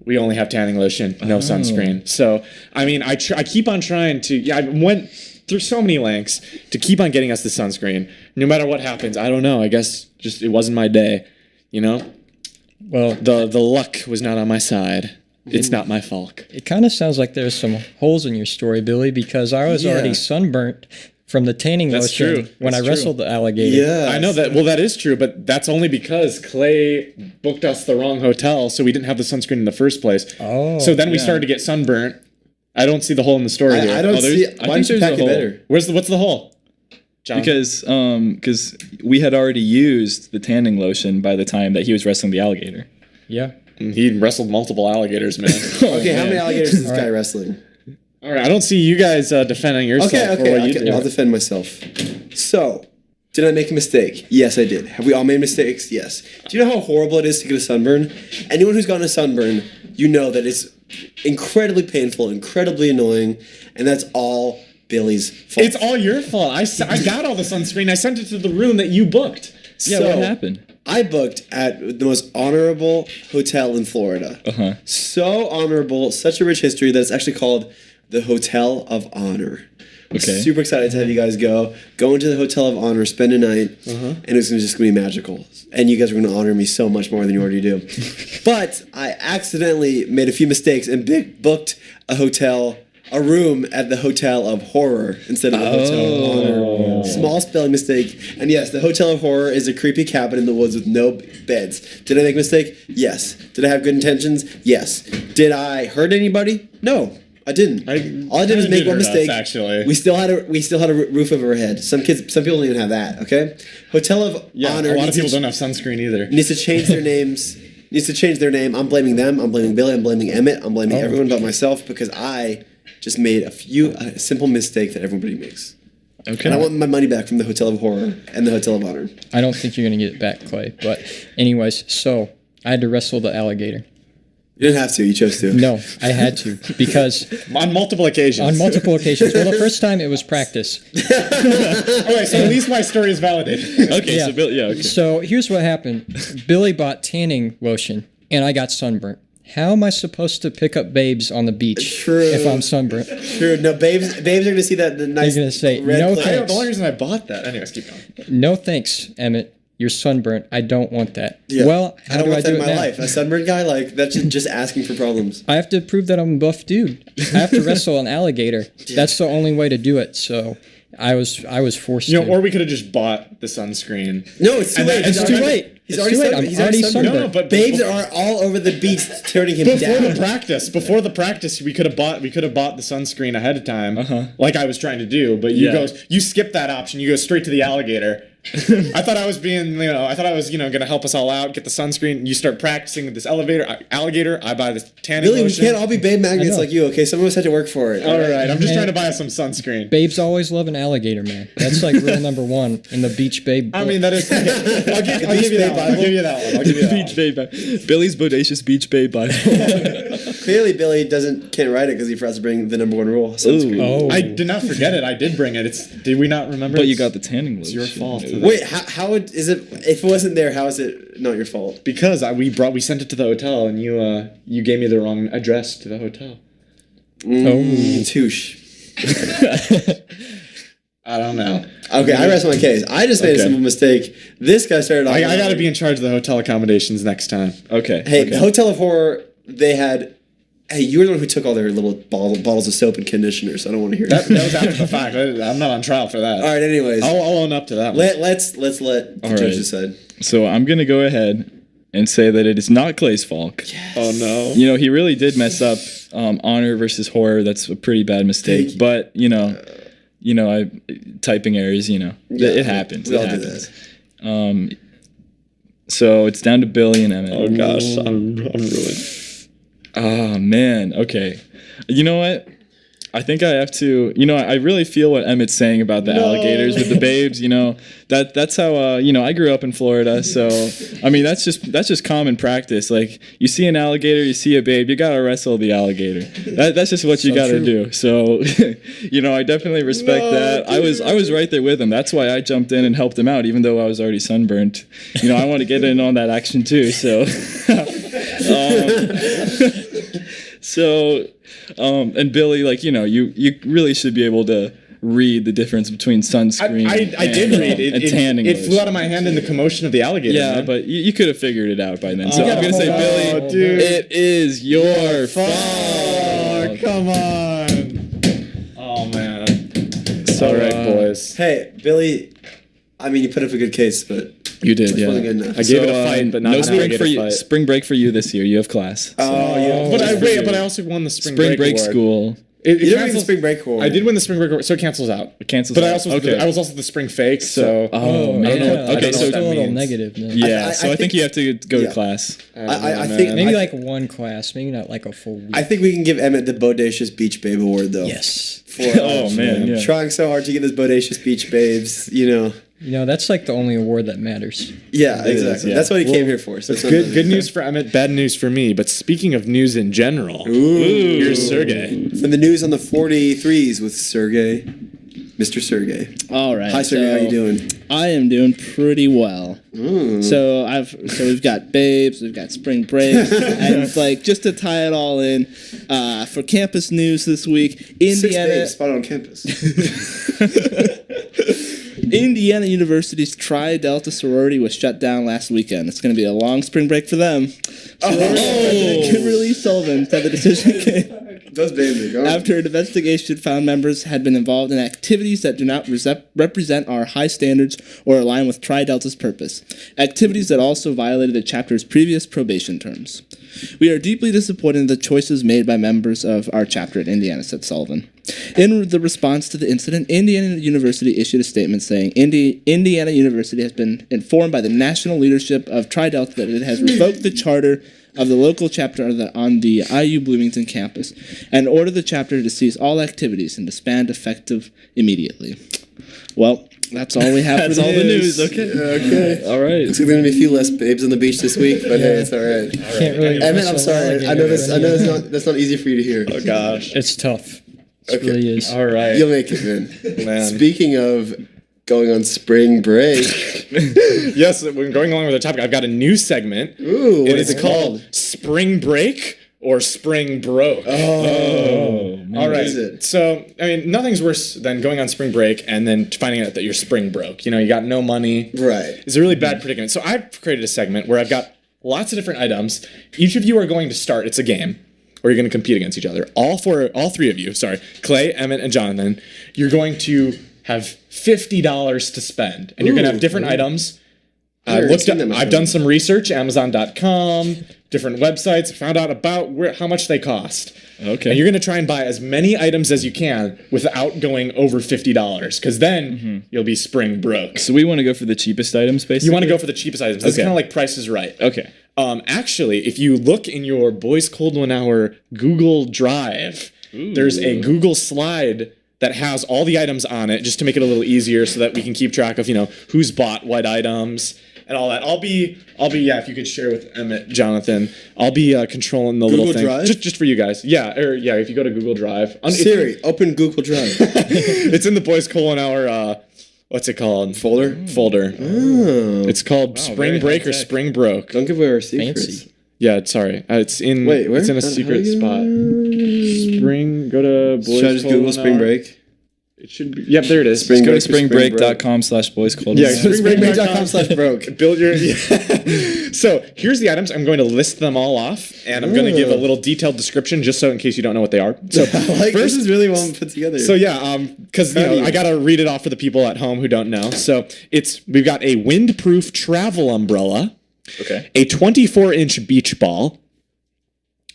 we only have tanning lotion, no sunscreen. So, I mean, I keep on trying to, I went through so many lengths to keep on getting us the sunscreen. No matter what happens, I don't know, I guess just it wasn't my day, Well, the luck was not on my side. It's not my fault. It kind of sounds like there's some holes in your story, Billy, because I was already sunburnt from the tanning lotion when I wrestled the alligator. Yeah, I know that. Well, that is true, but that's only because Clay booked us the wrong hotel, so we didn't have the sunscreen in the first place. Oh, so then we started to get sunburnt. I don't see the hole in the story here. I don't see. Why don't you pack it better? What's the hole? John? Because we had already used the tanning lotion by the time that he was wrestling the alligator. Yeah. He wrestled multiple alligators, man. Okay, how many alligators is this guy wrestling? All right, I don't see you guys defending yourself. Okay, I'll defend myself. So, did I make a mistake? Yes, I did. Have we all made mistakes? Yes. Do you know how horrible it is to get a sunburn? Anyone who's gotten a sunburn, you know that it's incredibly painful, incredibly annoying, and that's all Billy's fault. It's all your fault. I got all the sunscreen. I sent it to the room that you booked. Yeah, So, what happened? I booked at the most honorable hotel in Florida. Uh-huh. So honorable, such a rich history that it's actually called the Hotel of Honor. Okay. Super excited to have you guys go into the Hotel of Honor, spend a night, and it's just going to be magical. And you guys are going to honor me so much more than you already do. But I accidentally made a few mistakes and booked a room at the Hotel of Horror instead of the Hotel of Honor. Small spelling mistake. And yes, the Hotel of Horror is a creepy cabin in the woods with no beds. Did I make a mistake? Yes. Did I have good intentions? Yes. Did I hurt anybody? No. I didn't. All I did was make one mistake. Actually, we still had a roof over our head. Some people don't even have that. Okay, Hotel of Honor. A lot of people don't have sunscreen either. Needs to change their names. Needs to change their name. I'm blaming them. I'm blaming Billy. I'm blaming Emmett. I'm blaming everyone but myself because I just made a simple mistake that everybody makes. Okay. And I want my money back from the Hotel of Horror and the Hotel of Honor. I don't think you're going to get it back, Clay. But anyways, so I had to wrestle the alligator. You didn't have to. You chose to. No, I had to because on multiple occasions. On multiple occasions. Well, the first time it was practice. Okay, so at least my story is validated. Okay, Yeah. so Bill, yeah, okay. So here's what happened. Billy bought tanning lotion, and I got sunburnt. How am I supposed to pick up babes on the beach True. if I'm sunburnt? True. No, babes are going to see that the nice. They're gonna say, red no flag. thanks. The only reason I bought that. Anyways, keep going. No thanks, Emmett. You're sunburnt. I don't want that. Yeah. Well, I how don't do I want that do in it my now? life. A sunburned guy, that's just asking for problems. I have to prove that I'm a buff dude. I have to wrestle an alligator. That's the only way to do it. So I was forced to. Or we could have just bought the sunscreen. No, it's too late. It's too late. He's It's already too late. sunburned. I'm He's already sunburned. sunburned. No, but Babes are all over the beach turning him down. Before the practice, we could have bought the sunscreen ahead of time, like I was trying to do. But you skipped that option. You go straight to the alligator. I thought I was gonna help us all out, get the sunscreen. You start practicing with this alligator. I buy this tanning Billy, we lotion. can't all be babe magnets like you, okay? Some of us had to work for it. All right, I'm just trying to buy us some sunscreen. Babes always love an alligator, man. That's like rule number one in the beach babe. I mean, that is. Okay. I'll give you that one. I'll give you that one. Beach Babe Bible. Billy's Bodacious Beach Babe Bible. Clearly, Billy can't write it because he forgot to bring the number one rule. Sunscreen. Oh. I did not forget it. I did bring it. Did we not remember? But you got the tanning lotion. It's your fault. Wait, how is it? If it wasn't there, how is it not your fault? Because we sent it to the hotel and you gave me the wrong address to the hotel. Touche. I don't know. Okay, I rest my case. I just made a simple mistake. This guy started off. I got to be in charge of the hotel accommodations next time. Okay. Hey, the Hotel of Horror, they had. Hey, you were the one who took all their little bottles of soap and conditioner, so I don't want to hear That that. was after the fact. I'm not on trial for that. All right, anyways. I'll own up to that one. Let's let the All judge right. decide. So I'm gonna go ahead and say that it is not Clay's fault. Oh no. You know, he really did mess up honor versus horror. That's a pretty bad mistake. But typing errors. It happens. We It all do happens. that. So it's down to Billy and Emmett. Oh gosh, I'm ruined. Oh man. Okay. You know what? I think I have to. I really feel what Emmett's saying about the alligators with the babes. That's how. I grew up in Florida, so I mean that's just common practice. Like you see an alligator, you see a babe, you gotta wrestle the alligator. That's just what you gotta do. So, I definitely respect that. Dude. I was right there with him. That's why I jumped in and helped him out, even though I was already sunburnt. I want to get in on that action too. So. And Billy, you really should be able to read the difference between sunscreen. I did read it. And tanning. It flew out of my hand in the commotion of the alligator. Yeah, man. but you could have figured it out by then. So I'm gonna say, Billy, dude. It is your fault. Oh, come on. Oh man. All right, boys. Hey, Billy. I mean, you put up a good case, but You did, yeah. wasn't good enough. I gave it a fight, but not no now I spring get for a you. fight. Spring break for you this year. You have class. Oh, yeah. But I also won the spring Spring break award. school. It You didn't win the cancels- spring break award. I did win the spring break award, so it cancels out. It cancels But out. I also Okay. I was also the spring fake, so Oh, man. I don't know. Okay, I don't know so what that a little means. negative. Then. Yeah, I so I think think- you have to go yeah. to class. I think Maybe I- like one class, maybe not like a full week. I think we can give Emmett the Bodacious Beach Babe Award, though. Yes. For, Oh, man, yeah. trying so hard to get those Bodacious Beach Babes, That's like the only award that matters. Yeah, It is, exactly. yeah. That's what he came here for. So it's not Good really- good news for Emmett, bad news for me. But speaking of news in general, here's Sergey. For the news on the 43s with Sergey, Mr. Sergey. All right. Hi, Sergey. How you doing? I am doing pretty well. So we've got babes, we've got spring break, and just to tie it all in, for campus news this week, 6 Indiana. babes spotted on campus. Indiana University's Tri Delta sorority was shut down last weekend. It's going to be a long spring break for them. Sorority President Kimberly Sullivan said the decision came Those babes are gone. after an investigation found members had been involved in activities that do not represent our high standards or align with Tri Delta's purpose. Activities that also violated the chapter's previous probation terms. We are deeply disappointed in the choices made by members of our chapter at Indiana, said Sullivan. In the response to the incident, Indiana University issued a statement saying Indiana University has been informed by the national leadership of Tri Delta that it has revoked the charter of the local chapter on the IU Bloomington campus and ordered the chapter to cease all activities and disband effective immediately. Well, that's all we have That's for the all the news. news. Okay. Okay. All right. There's going to be a few less babes on the beach this week, but hey, it's all right. Can't really Emmett, I'm wrestle sorry. I know this. I know that's not easy for you to hear. Oh gosh. It's tough. It Okay. really is. All right. You'll make it, man. Man. Speaking of going on spring break, Yes, when going along with the topic, I've got a new segment. ooh, what It is is it called Spring Break or Spring Broke. Oh, All right. is it? So, I mean, nothing's worse than going on spring break and then finding out that you're spring broke. You got no money. right. It's a really bad predicament. So I've created a segment where I've got lots of different items. Each of you are going to start. It's a game. Or you're going to compete against each other. All three of you, Clay, Emmett, and Jonathan, you're going to have $50 to spend. And you're going to have different items. I've done some research, Amazon.com, different websites, found out about how much they cost. Okay. And you're going to try and buy as many items as you can without going over $50, because then you'll be spring broke. So we want to go for the cheapest items, basically. You want to go for the cheapest items. This is Okay. kind of like Price is Right. Okay. Actually, if you look in your Boys Cold 1 Hour Google Drive, there's a Google slide that has all the items on it, just to make it a little easier so that we can keep track of, who's bought what items and all that. I'll be if you could share with Emmett, Jonathan, I'll be controlling the Google little thing. Drive? Just for you guys. Yeah, if you go to Google Drive. Siri, open Google Drive. It's in the Boys Cold 1 Hour, what's it called? Folder? Folder. Oh. It's called Spring very Break or high-tech. Spring Broke. Don't give away our secrets. Fancy. Yeah, sorry. It's in. Wait, where? It's in a How secret do you- spot. Spring. Go to Boys. Should I just Cold Google 1 spring Hour. break? It should be. Yep, there it is. Spring Go to break or spring break? springbreak.com/boyscold. Yeah, Springbreak.com/broke. Build your. So here's the items. I'm going to list them all off, and I'm going to give a little detailed description, just so in case you don't know what they are. So This is really well put together. So yeah, because I gotta read it off for the people at home who don't know. So we've got a windproof travel umbrella, Okay. a 24-inch beach ball.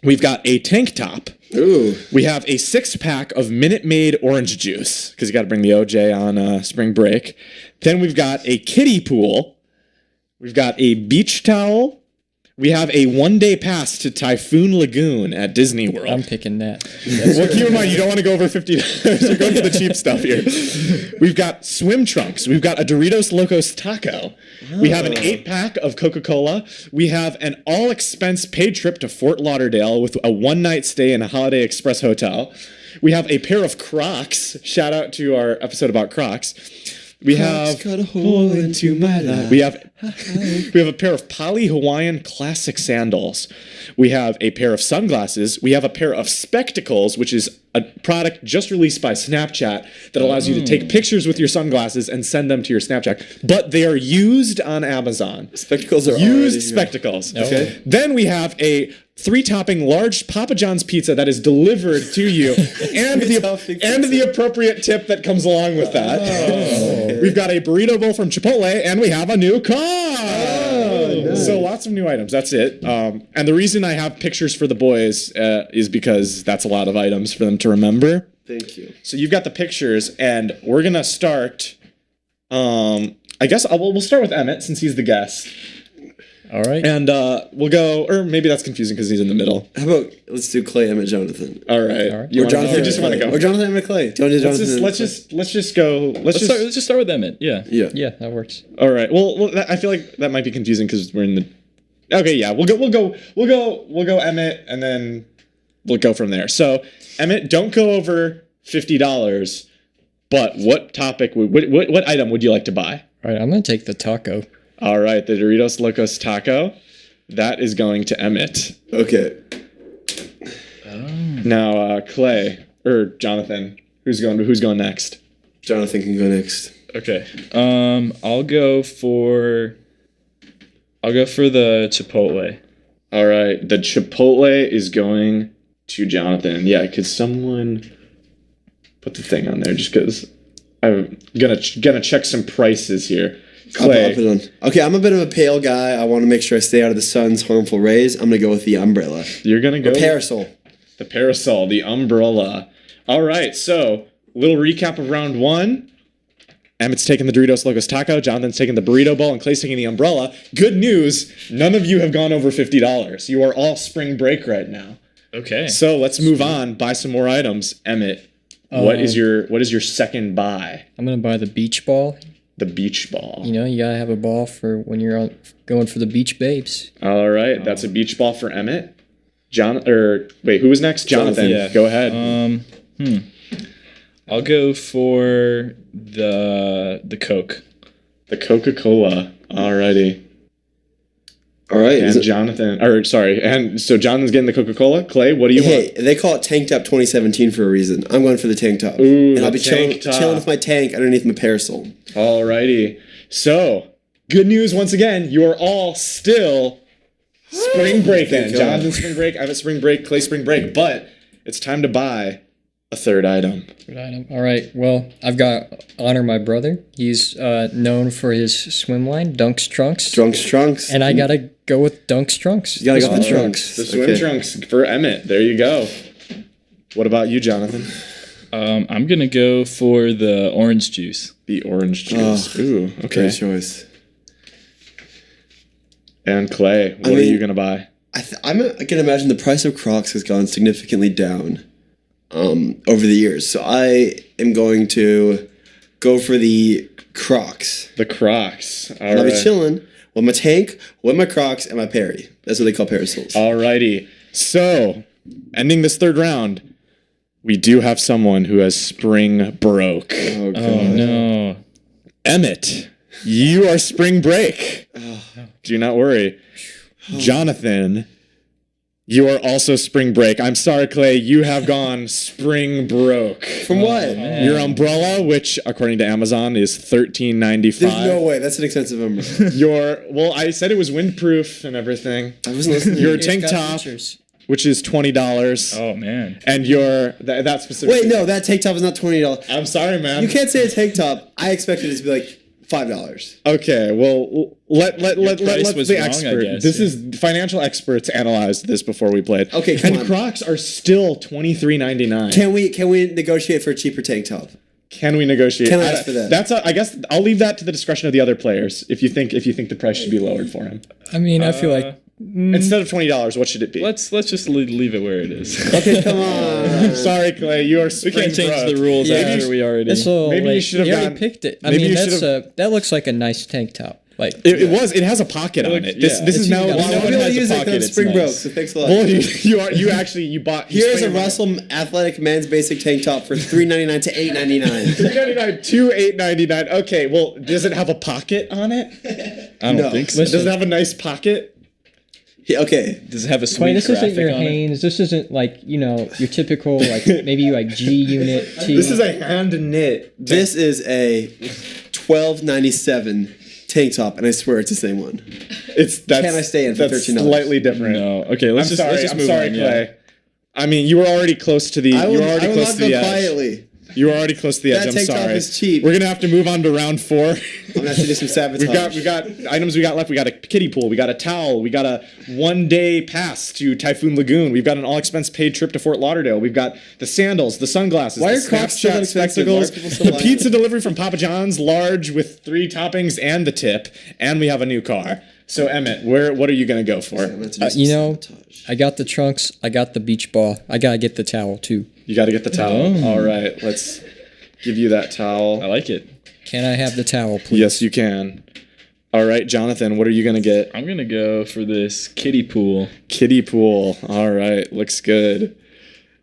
We've got a tank top. ooh, We have a 6-pack of Minute Maid orange juice, because you got to bring the OJ on spring break. Then we've got a kiddie pool. We've got a beach towel. We have a 1-day pass to Typhoon Lagoon at Disney World. I'm picking that. Well, keep in mind, you don't want to go over $50. You're going for the cheap stuff here. We've got swim trunks. We've got a Doritos Locos taco. We have an 8-pack of Coca-Cola. We have an all-expense paid trip to Fort Lauderdale with a one-night stay in a Holiday Express hotel. We have a pair of Crocs. Shout out to our episode about Crocs. We have got a hole into my life. we have a pair of Poly Hawaiian classic sandals. We have a pair of sunglasses. We have a pair of spectacles, which is a product just released by Snapchat that allows you to take pictures with your sunglasses and send them to your Snapchat. But they are used on Amazon. Spectacles are Used spectacles. Okay. Then we have a 3-topping large Papa John's pizza that is delivered to you, and the appropriate tip that comes along with that. Oh. We've got a burrito bowl from Chipotle, and we have a new car. Nice. So lots of new items. That's it. And the reason I have pictures for the boys is because that's a lot of items for them to remember. Thank you. So you've got the pictures, and we're gonna start. I guess we'll start with Emmett since he's the guest. All right. And we'll go, or maybe that's confusing because he's in the middle. How about let's do Clay, Emmett, Jonathan. All right. All right. You Or Jonathan, just want to go. Or Jonathan, Emmett, Clay. Do you want to do Jonathan? Let's just go. Let's just start with Emmett. Yeah. Yeah. Yeah, that works. All right. Well, I feel like that might be confusing because we're in the. Okay, yeah. We'll go Emmett, and then we'll go from there. So Emmett, don't go over $50. But what topic? What item would you like to buy? All right, I'm gonna take the taco. All right, the Doritos Locos Taco. That is going to Emmett. Okay. Now, Clay or Jonathan, who's going next? Jonathan can go next. Okay. I'll go for the Chipotle. All right, the Chipotle is going to Jonathan. Yeah, could someone put the thing on there? Just because I'm gonna check some prices here. Clay. I'll put it on. Okay, I'm a bit of a pale guy. I want to make sure I stay out of the sun's harmful rays. I'm gonna go with the umbrella. You're gonna go Or parasol. the parasol, the umbrella. All right, so little recap of round one. Emmett's taking the Doritos Locos Taco, Jonathan's taking the burrito bowl, and Clay's taking the umbrella. Good news, none of you have gone over $50. You are all spring break right now. Okay. So let's move on, buy some more items. Emmett, what is your second buy? I'm gonna buy the beach ball. The beach ball. You know, you gotta have a ball for when you're going for the beach babes. All right, that's a beach ball for Emmett. Who was next? Jonathan. Yeah. Go ahead. I'll go for the Coke. The Coca-Cola. Alrighty. All right. And so Jonathan's getting the Coca-Cola. Clay, what do you Hey, want? they call it Tank Top 2017 for a reason. I'm going for the tank top. Ooh, and I'll the be chilling tank top. with my tank underneath my parasol. Alrighty. So, good news once again. You are all still spring breaking. Thank God. Jonathan spring break, Emmett spring break, Clay spring break. But it's time to buy a third item. Good item. All right. Well, I've got Honor My Brother. He's known for his swim line, Dunks Trunks. Trunks. And I gotta go with Dunks Trunks. You gotta go with the Swim trunks. The swim Okay. trunks for Emmett. There you go. What about you, Jonathan? I'm gonna go for the orange juice. The orange juice. Ooh, okay. Great choice. And Clay, what are you gonna buy? I can imagine the price of Crocs has gone significantly down over the years. So I am going to go for the Crocs. The Crocs. All And I'll right. be chilling with my tank, with my Crocs, and my Perry. That's what they call parasols. Alrighty. So, ending this third round, we do have someone who has spring broke. Oh, God. Oh no. Emmett, you are spring break. Do not worry. Jonathan, you are also spring break. I'm sorry, Clay, you have gone spring broke. From what? Your umbrella, which according to Amazon is $13.95. There's no way. That's an expensive umbrella. I said it was windproof and everything. I wasn't listening. Your It's tank got top, features. which is $20. Oh man. And that specific. Wait, no, that tank top is not $20. I'm sorry, man. You can't say a tank top. I expected it to be like $5. Okay, well, let price was the wrong, I expert. guess, This yeah. is financial experts analyzed this before we played. Okay, come and on. Crocs are still $23.99. Can we negotiate for a cheaper tank top? Can we negotiate? Can I ask for that? I guess I'll leave that to the discretion of the other players. If you think the price should be lowered for him. I mean, I feel like Instead of $20, what should it be? Let's just leave it where it is. Okay, come on. Sorry, Clay. You are We spring can't change broke. the rules Yeah. after we already. It's a, Maybe you like, should have already gone- picked it. I maybe mean, you should that looks like a nice tank top. Like It has a pocket on it. This yeah. is now. Well, no no one We has don't a use it pocket. because It's spring nice. broke, so thanks a lot. Well, you actually bought. You Here's a spring- Russell Athletic men's basic tank top for $3.99 to $8.99. $3.99 to $8.99. Okay, well, does it have a pocket on it? I don't No. think so. Does it have a nice pocket? Yeah, okay. Does it have a Clay, sweet this isn't graphic your on it? Hanes. This isn't like your typical like maybe like G unit tee. This is a hand knit. This is a $12.97 tank top, and I swear it's the same one. That's Can I stay in for that's $13? slightly different. No. Okay, let's I'm just sorry. move I'm sorry, on. Clay. Yeah. I mean, you were already close to the. I you will, were already I will close not to go the edge. quietly. You were already close to the edge. That I'm tank top sorry. is cheap. We're gonna have to move on to round 4. I'm gonna have to do some sabotage. We got items we got left. We got a kiddie pool. We got a towel. We got a 1-day pass to Typhoon Lagoon. We've got an all expense paid trip to Fort Lauderdale. We've got the sandals, the sunglasses, Why the are Crocs still Snapchat expensive? Why are spectacles, people still the buying pizza them? delivery from Papa John's, large with 3 toppings and the tip, and we have a new car. So Emmett, what are you gonna go for? I'm gonna have to do some you know, sabotage. I got the trunks. I got the beach ball. I gotta get the towel too. You got to get the towel. Oh. All right, let's give you that towel. I like it. Can I have the towel, please? Yes, you can. All right, Jonathan, what are you gonna get? I'm gonna go for this kiddie pool. Kiddie pool. All right, looks good.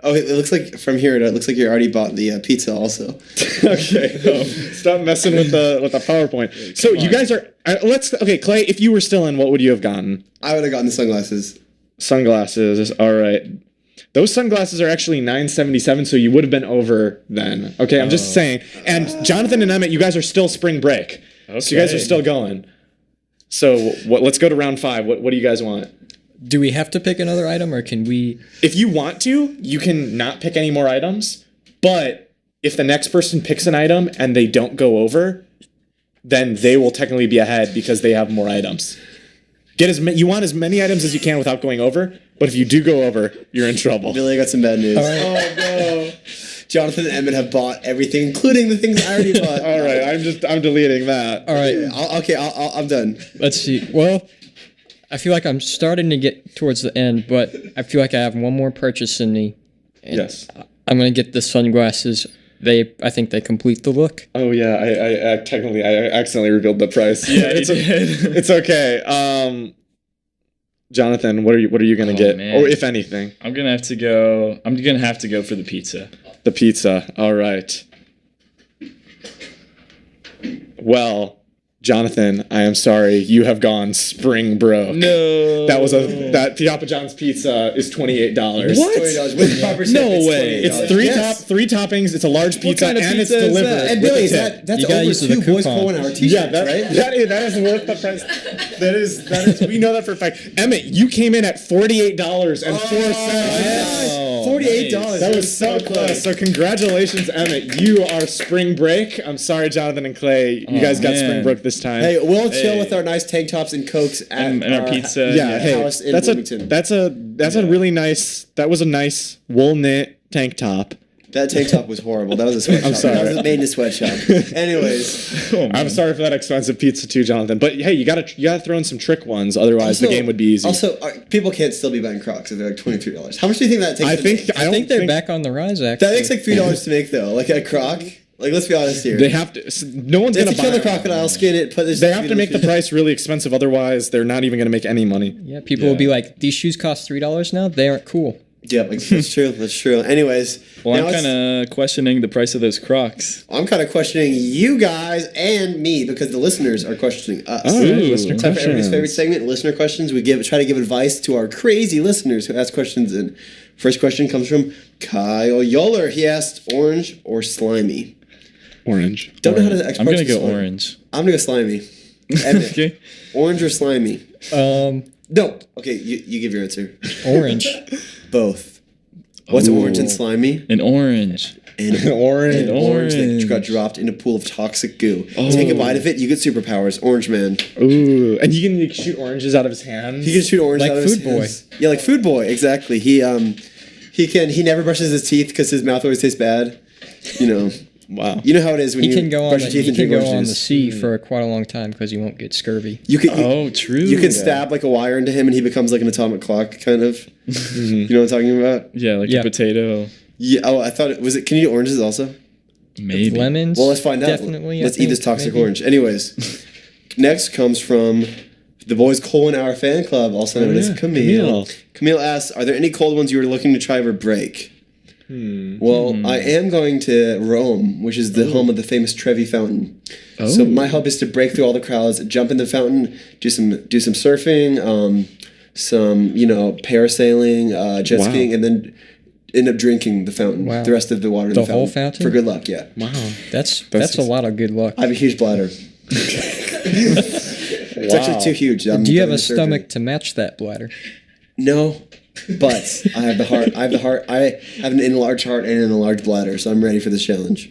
Oh, it looks like from here. It looks like you already bought the pizza also. Okay, stop messing with the PowerPoint. So you guys are okay, Clay. If you were still in, what would you have gotten? I would have gotten the sunglasses. Sunglasses. All right. Those sunglasses are actually $9.77, so you would have been over then. Okay, I'm just saying. And Jonathan and Emmett, you guys are still spring break, so you guys are still going. So let's go to round 5. What do you guys want? Do we have to pick another item, or can we? If you want to, you can not pick any more items. But if the next person picks an item and they don't go over, then they will technically be ahead because they have more items. You want as many items as you can without going over. But if you do go over, you're in trouble. Billy, I got some bad news. All right. Oh no. Jonathan and Emmett have bought everything, including the things I already bought. All right, I'm deleting that. All right. I'm done. Let's see. Well, I feel like I'm starting to get towards the end, but I feel like I have one more purchase in me. And Yes. I'm gonna get the sunglasses. I think they complete the look. Oh yeah, I accidentally revealed the price. Yeah, it's you did. it's okay. Jonathan, what are you gonna get, man. or if anything? I'm gonna have to go for the pizza. The pizza. All right. Well, Jonathan, I am sorry. You have gone spring broke. No. That Papa John's pizza is $28. What? $20 with the proper tip, No it's way. $28. It's three Yes. three toppings. It's a large pizza, kind of and pizza it's is delivered. that? And with Billy, a tip. that's You gotta over use the 2 Boys coupon. Pro an hour t-shirts, Yeah, that, right? that is worth the price. That is we know that for a fact. Emmett, you came in at $48.04. $48. That was so close. So congratulations, Emmett. You are spring break. I'm sorry, Jonathan and Clay. You guys got man. spring break this time. Hey, we'll chill Hey. with our nice tank tops and cokes at And our pizza. yeah, hey, house in that's Bloomington. a really nice. That was a nice wool knit tank top. That tank top was horrible. That was a sweatshop. I'm sorry. That was made in a sweatshop. Anyways. Oh, man. I'm sorry for that expensive pizza too, Jonathan. But hey, you gotta throw in some trick ones. Otherwise, the game would be easy. Also, people can't still be buying Crocs if they're like $23. How much do you think that takes I to think make? I I think don't they're back on the rise. Actually, That takes like $3 to make though. Like a Croc. Like let's be honest here. they have to. No one's They have gonna to kill buy the crocodile, skin it, put this. They have to make the price really expensive. Otherwise, they're not even gonna make any money. yeah, people will be like, "These shoes cost $3 now. They aren't cool." Yeah, like, that's true. That's true. Anyways, Well, now I'm it's- kind of questioning the price of those Crocs. I'm kind of questioning you guys and me because the listeners are questioning us. All right, Ooh. listener Time for everybody's questions. favorite segment, listener questions. We try to give advice to our crazy listeners who ask questions. And first question comes from Kyle Yoller. He asked, orange or slimy? Orange. Don't know how to I'm express gonna go slimy. orange. I'm gonna go slimy. Emmett, Okay. orange or slimy? Um, No. Okay, you give your answer. orange. Both. What's orange and slimy? An orange. And Orange. an orange that Orange. got dropped in a pool of toxic goo. Take a bite of it, you get superpowers. Orange man. Ooh, and you can like, shoot oranges out of his hands. He can shoot orange Like out of his Food Boy. hands. Yeah, like Food Boy, exactly. He never brushes his teeth because his mouth always tastes bad. You know. Wow. You know how it is when He you can go on brush the, your teeth he and can drink go orange on the juice. sea for quite a long time because he won't get scurvy. You could, Oh, true. you could stab like a wire into him and he becomes like an atomic clock, kind of. You know what I'm talking about? Yeah, like Yeah. a potato. Yeah. Oh, I thought it was it. Can you eat oranges also? Maybe. Lemons. Well, let's find out. Definitely. Let's I eat this think, toxic maybe. orange. Anyways, next comes from the boys' Colin Hour fan club, also known as yeah, Camille. Camille asks, "Are there any cold ones you were looking to try or break?" Well, I am going to Rome, which is the home of the famous Trevi Fountain. So my hope is to break through all the crowds, jump in the fountain, do some surfing, some parasailing, jet skiing, and then end up drinking the fountain. Wow. The rest of the water in The the whole fountain. fountain? For good luck. Yeah, Wow. That's a lot of good luck. I have a huge bladder. It's actually too huge. I'm Do you have going a to surgery. stomach to match that bladder? No, but I have the heart. I have the heart. I have an enlarged heart and an enlarged bladder, so I'm ready for this challenge.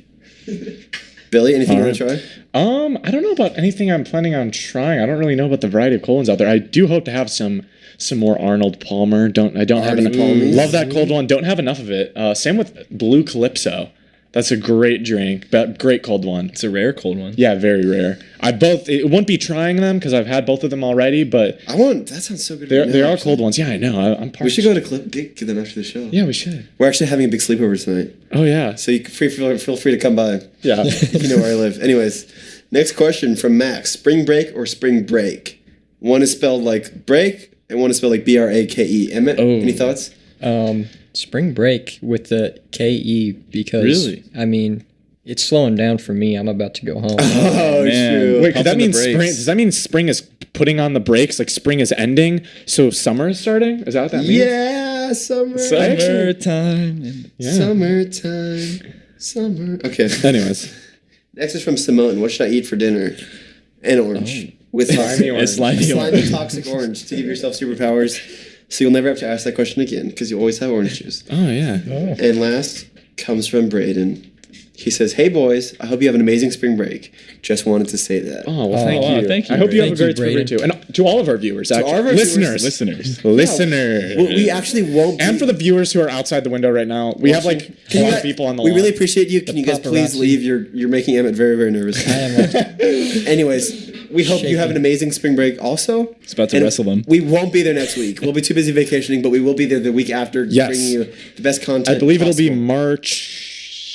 Billy, anything you want to try? I don't know about anything I'm planning on trying. I don't really know about the variety of cold ones out there. I do hope to have some more Arnold Palmer. I don't have Arnie enough. Palmies. Love that cold one. Don't have enough of it. Same with Blue Calypso. That's a great drink, but great cold one. It's a rare cold one. Yeah, very rare. It wouldn't be trying them because I've had both of them already, but That sounds so good. they are cold ones. Yeah, I know. I'm parched. We should go to get them after the show. Yeah, we should. We're actually having a big sleepover tonight, Oh yeah. so you can feel free to come by. Yeah. You know where I live. Anyways, next question from Max: spring break or spring break? One is spelled like break, and one is spelled like BRAKE. Emmett, any thoughts? Spring break with the KE because Really? I mean it's slowing down for me. I'm about to go home. Oh, man. shoot. Wait, could that Pumping the mean spring? brakes. Does that mean spring is putting on the brakes? Like spring is ending, so summer is starting? Is that what that means? Yeah, summer. Summertime. Summer. Okay. Anyways. Next is from Simone. What should I eat for dinner? An orange. With Slimy orange. Slimy slimy toxic orange to give yourself superpowers. So you'll never have to ask that question again because you'll always have orange juice. Oh yeah. And last comes from Braden. He says, "Hey boys, I hope you have an amazing spring break. Just wanted to say that." Oh well, thank wow, you. thank you, I hope you have a Braden. great Thank you, spring break too, and to all of our viewers, actually, all of our listeners, Listeners. listeners, We actually won't. and for the viewers who are outside the window right now, we have like a Can you lot guys- of people on the We line. really appreciate you. Can you guys please paparazzi. leave? You're making Emmett very, very nervous. I am Anyways, we hope you have an amazing spring break also. It's about to And wrestle them. We won't be there next week. We'll be too busy vacationing, but we will be there the week after, Yes. bringing you the best content. I believe it'll be possible. March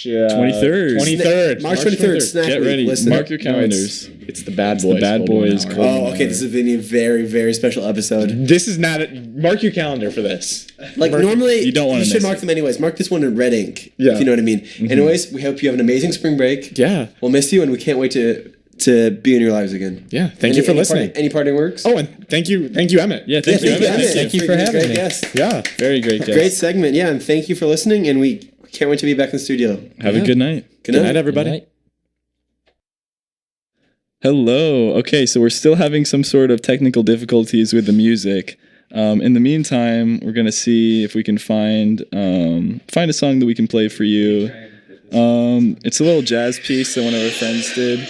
23rd. 23rd. March 23rd. Snack Get week. ready. Listen. Mark your No, calendars. it's the Bad Boys. Bad Cold One Boys Hour. Cold Oh, okay. This is a very, very special episode. This is not. Mark your calendar for this. Like normally, You don't wanna should miss mark it. them anyways. Mark this one in red ink. Yeah. If you know what I mean. Anyways, we hope you have an amazing spring break. Yeah. We'll miss you, and we can't wait to be in your lives again. Yeah. Thank you for listening. Any parting words? Oh, and thank you, Emmett. Yeah, thank you. Emmett. Emmett. Thank you for Freaking having great me. guest. Yeah. Very great guest. Great segment. Yeah, and thank you for listening. And we can't wait to be back in the studio. Have a good night. Good Good night. night, everybody. Right? Hello. Okay, so we're still having some sort of technical difficulties with the music. In the meantime, we're gonna see if we can find a song that we can play for you. It's a little jazz piece that one of our friends did.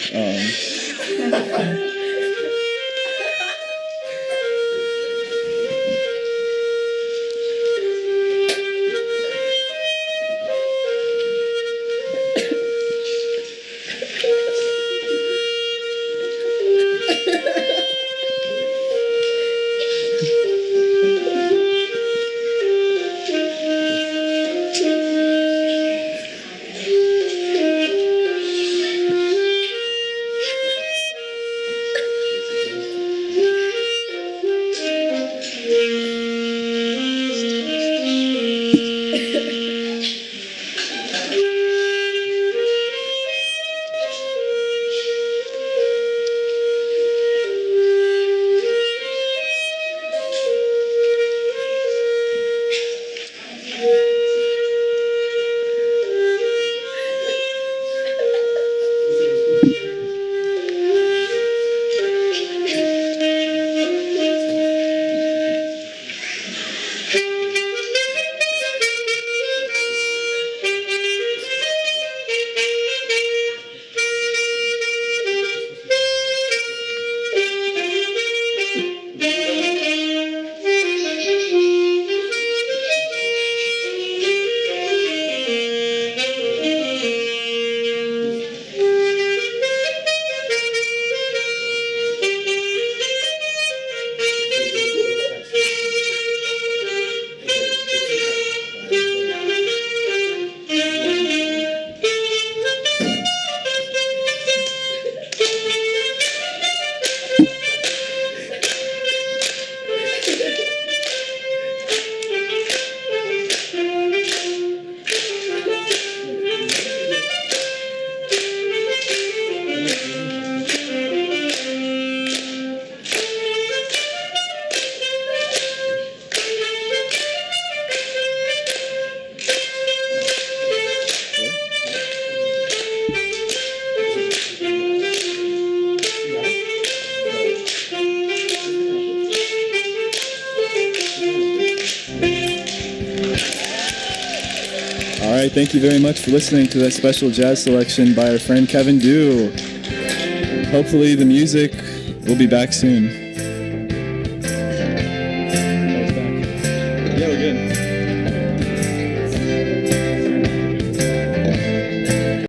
right, thank you very much for listening to that special jazz selection by our friend Kevin Dew. Hopefully the music will be back soon.